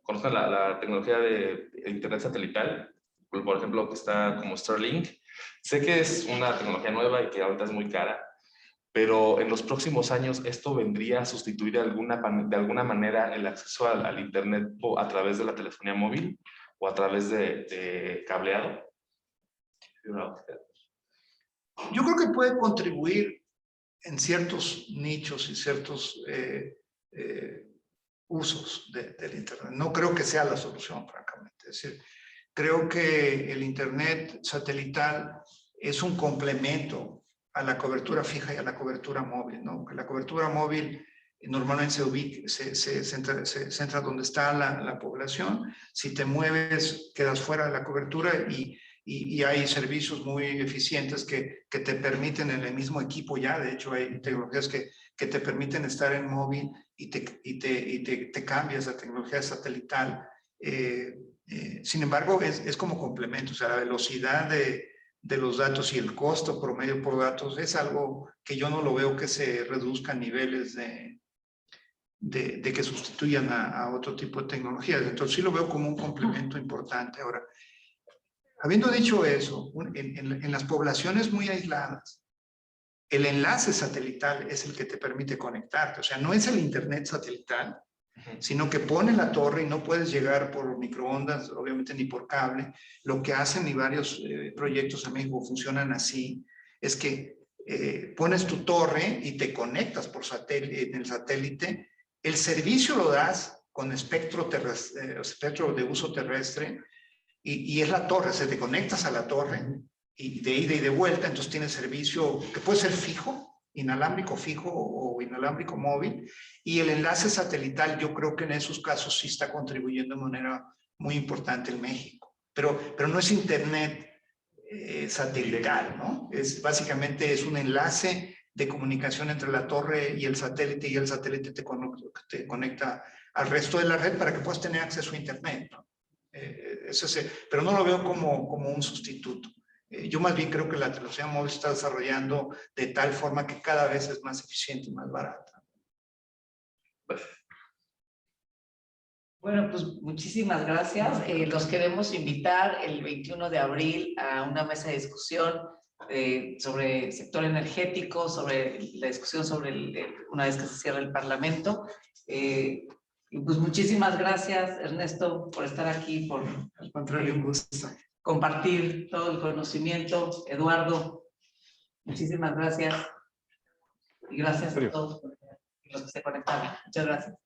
conozcan la tecnología de internet satelital? por ejemplo, que está como Starlink. Sé que es una tecnología nueva y que ahorita es muy cara, pero en los próximos años esto vendría a sustituir de alguna manera el acceso al Internet a través de la telefonía móvil o a través de cableado. Yo creo que puede contribuir en ciertos nichos y ciertos usos del Internet. No creo que sea la solución, francamente. Es decir, creo que el Internet satelital es un complemento a la cobertura fija y a la cobertura móvil, ¿no? Que la cobertura móvil normalmente se centra donde está la población. Si te mueves, quedas fuera de la cobertura y hay servicios muy eficientes que te permiten en el mismo equipo ya. De hecho, hay tecnologías que te permiten estar en móvil y te cambias a tecnología satelital. Sin embargo, es como complemento. O sea, la velocidad de los datos y el costo promedio por datos es algo que yo no lo veo que se reduzca a niveles de que sustituyan a otro tipo de tecnologías. Entonces sí lo veo como un complemento importante. Ahora, habiendo dicho eso, en las poblaciones muy aisladas, el enlace satelital es el que te permite conectarte. O sea, no es el Internet satelital, sino que pone la torre y no puedes llegar por microondas, obviamente ni por cable. Lo que hacen y varios proyectos en México funcionan así, es que pones tu torre y te conectas por satélite, en el satélite. El servicio lo das con espectro de uso terrestre y es la torre, se te conectas a la torre y de ida y de vuelta, entonces tienes servicio que puede ser fijo, inalámbrico fijo o inalámbrico móvil, y el enlace satelital yo creo que en esos casos sí está contribuyendo de manera muy importante en México, pero no es Internet satelital, ¿no? Básicamente es un enlace de comunicación entre la torre y el satélite te conecta al resto de la red para que puedas tener acceso a Internet, ¿no? Pero no lo veo como un sustituto. Yo más bien creo que la tecnología móvil se está desarrollando de tal forma que cada vez es más eficiente y más barata. Bueno, pues muchísimas gracias. Los queremos invitar el 21 de abril a una mesa de discusión sobre el sector energético, sobre la discusión sobre una vez que se cierre el Parlamento. Y pues muchísimas gracias, Ernesto, por estar aquí, por Al contrario, un gusto. compartir todo el conocimiento. Eduardo, muchísimas gracias. Y gracias a todos los que se conectaron. Muchas gracias.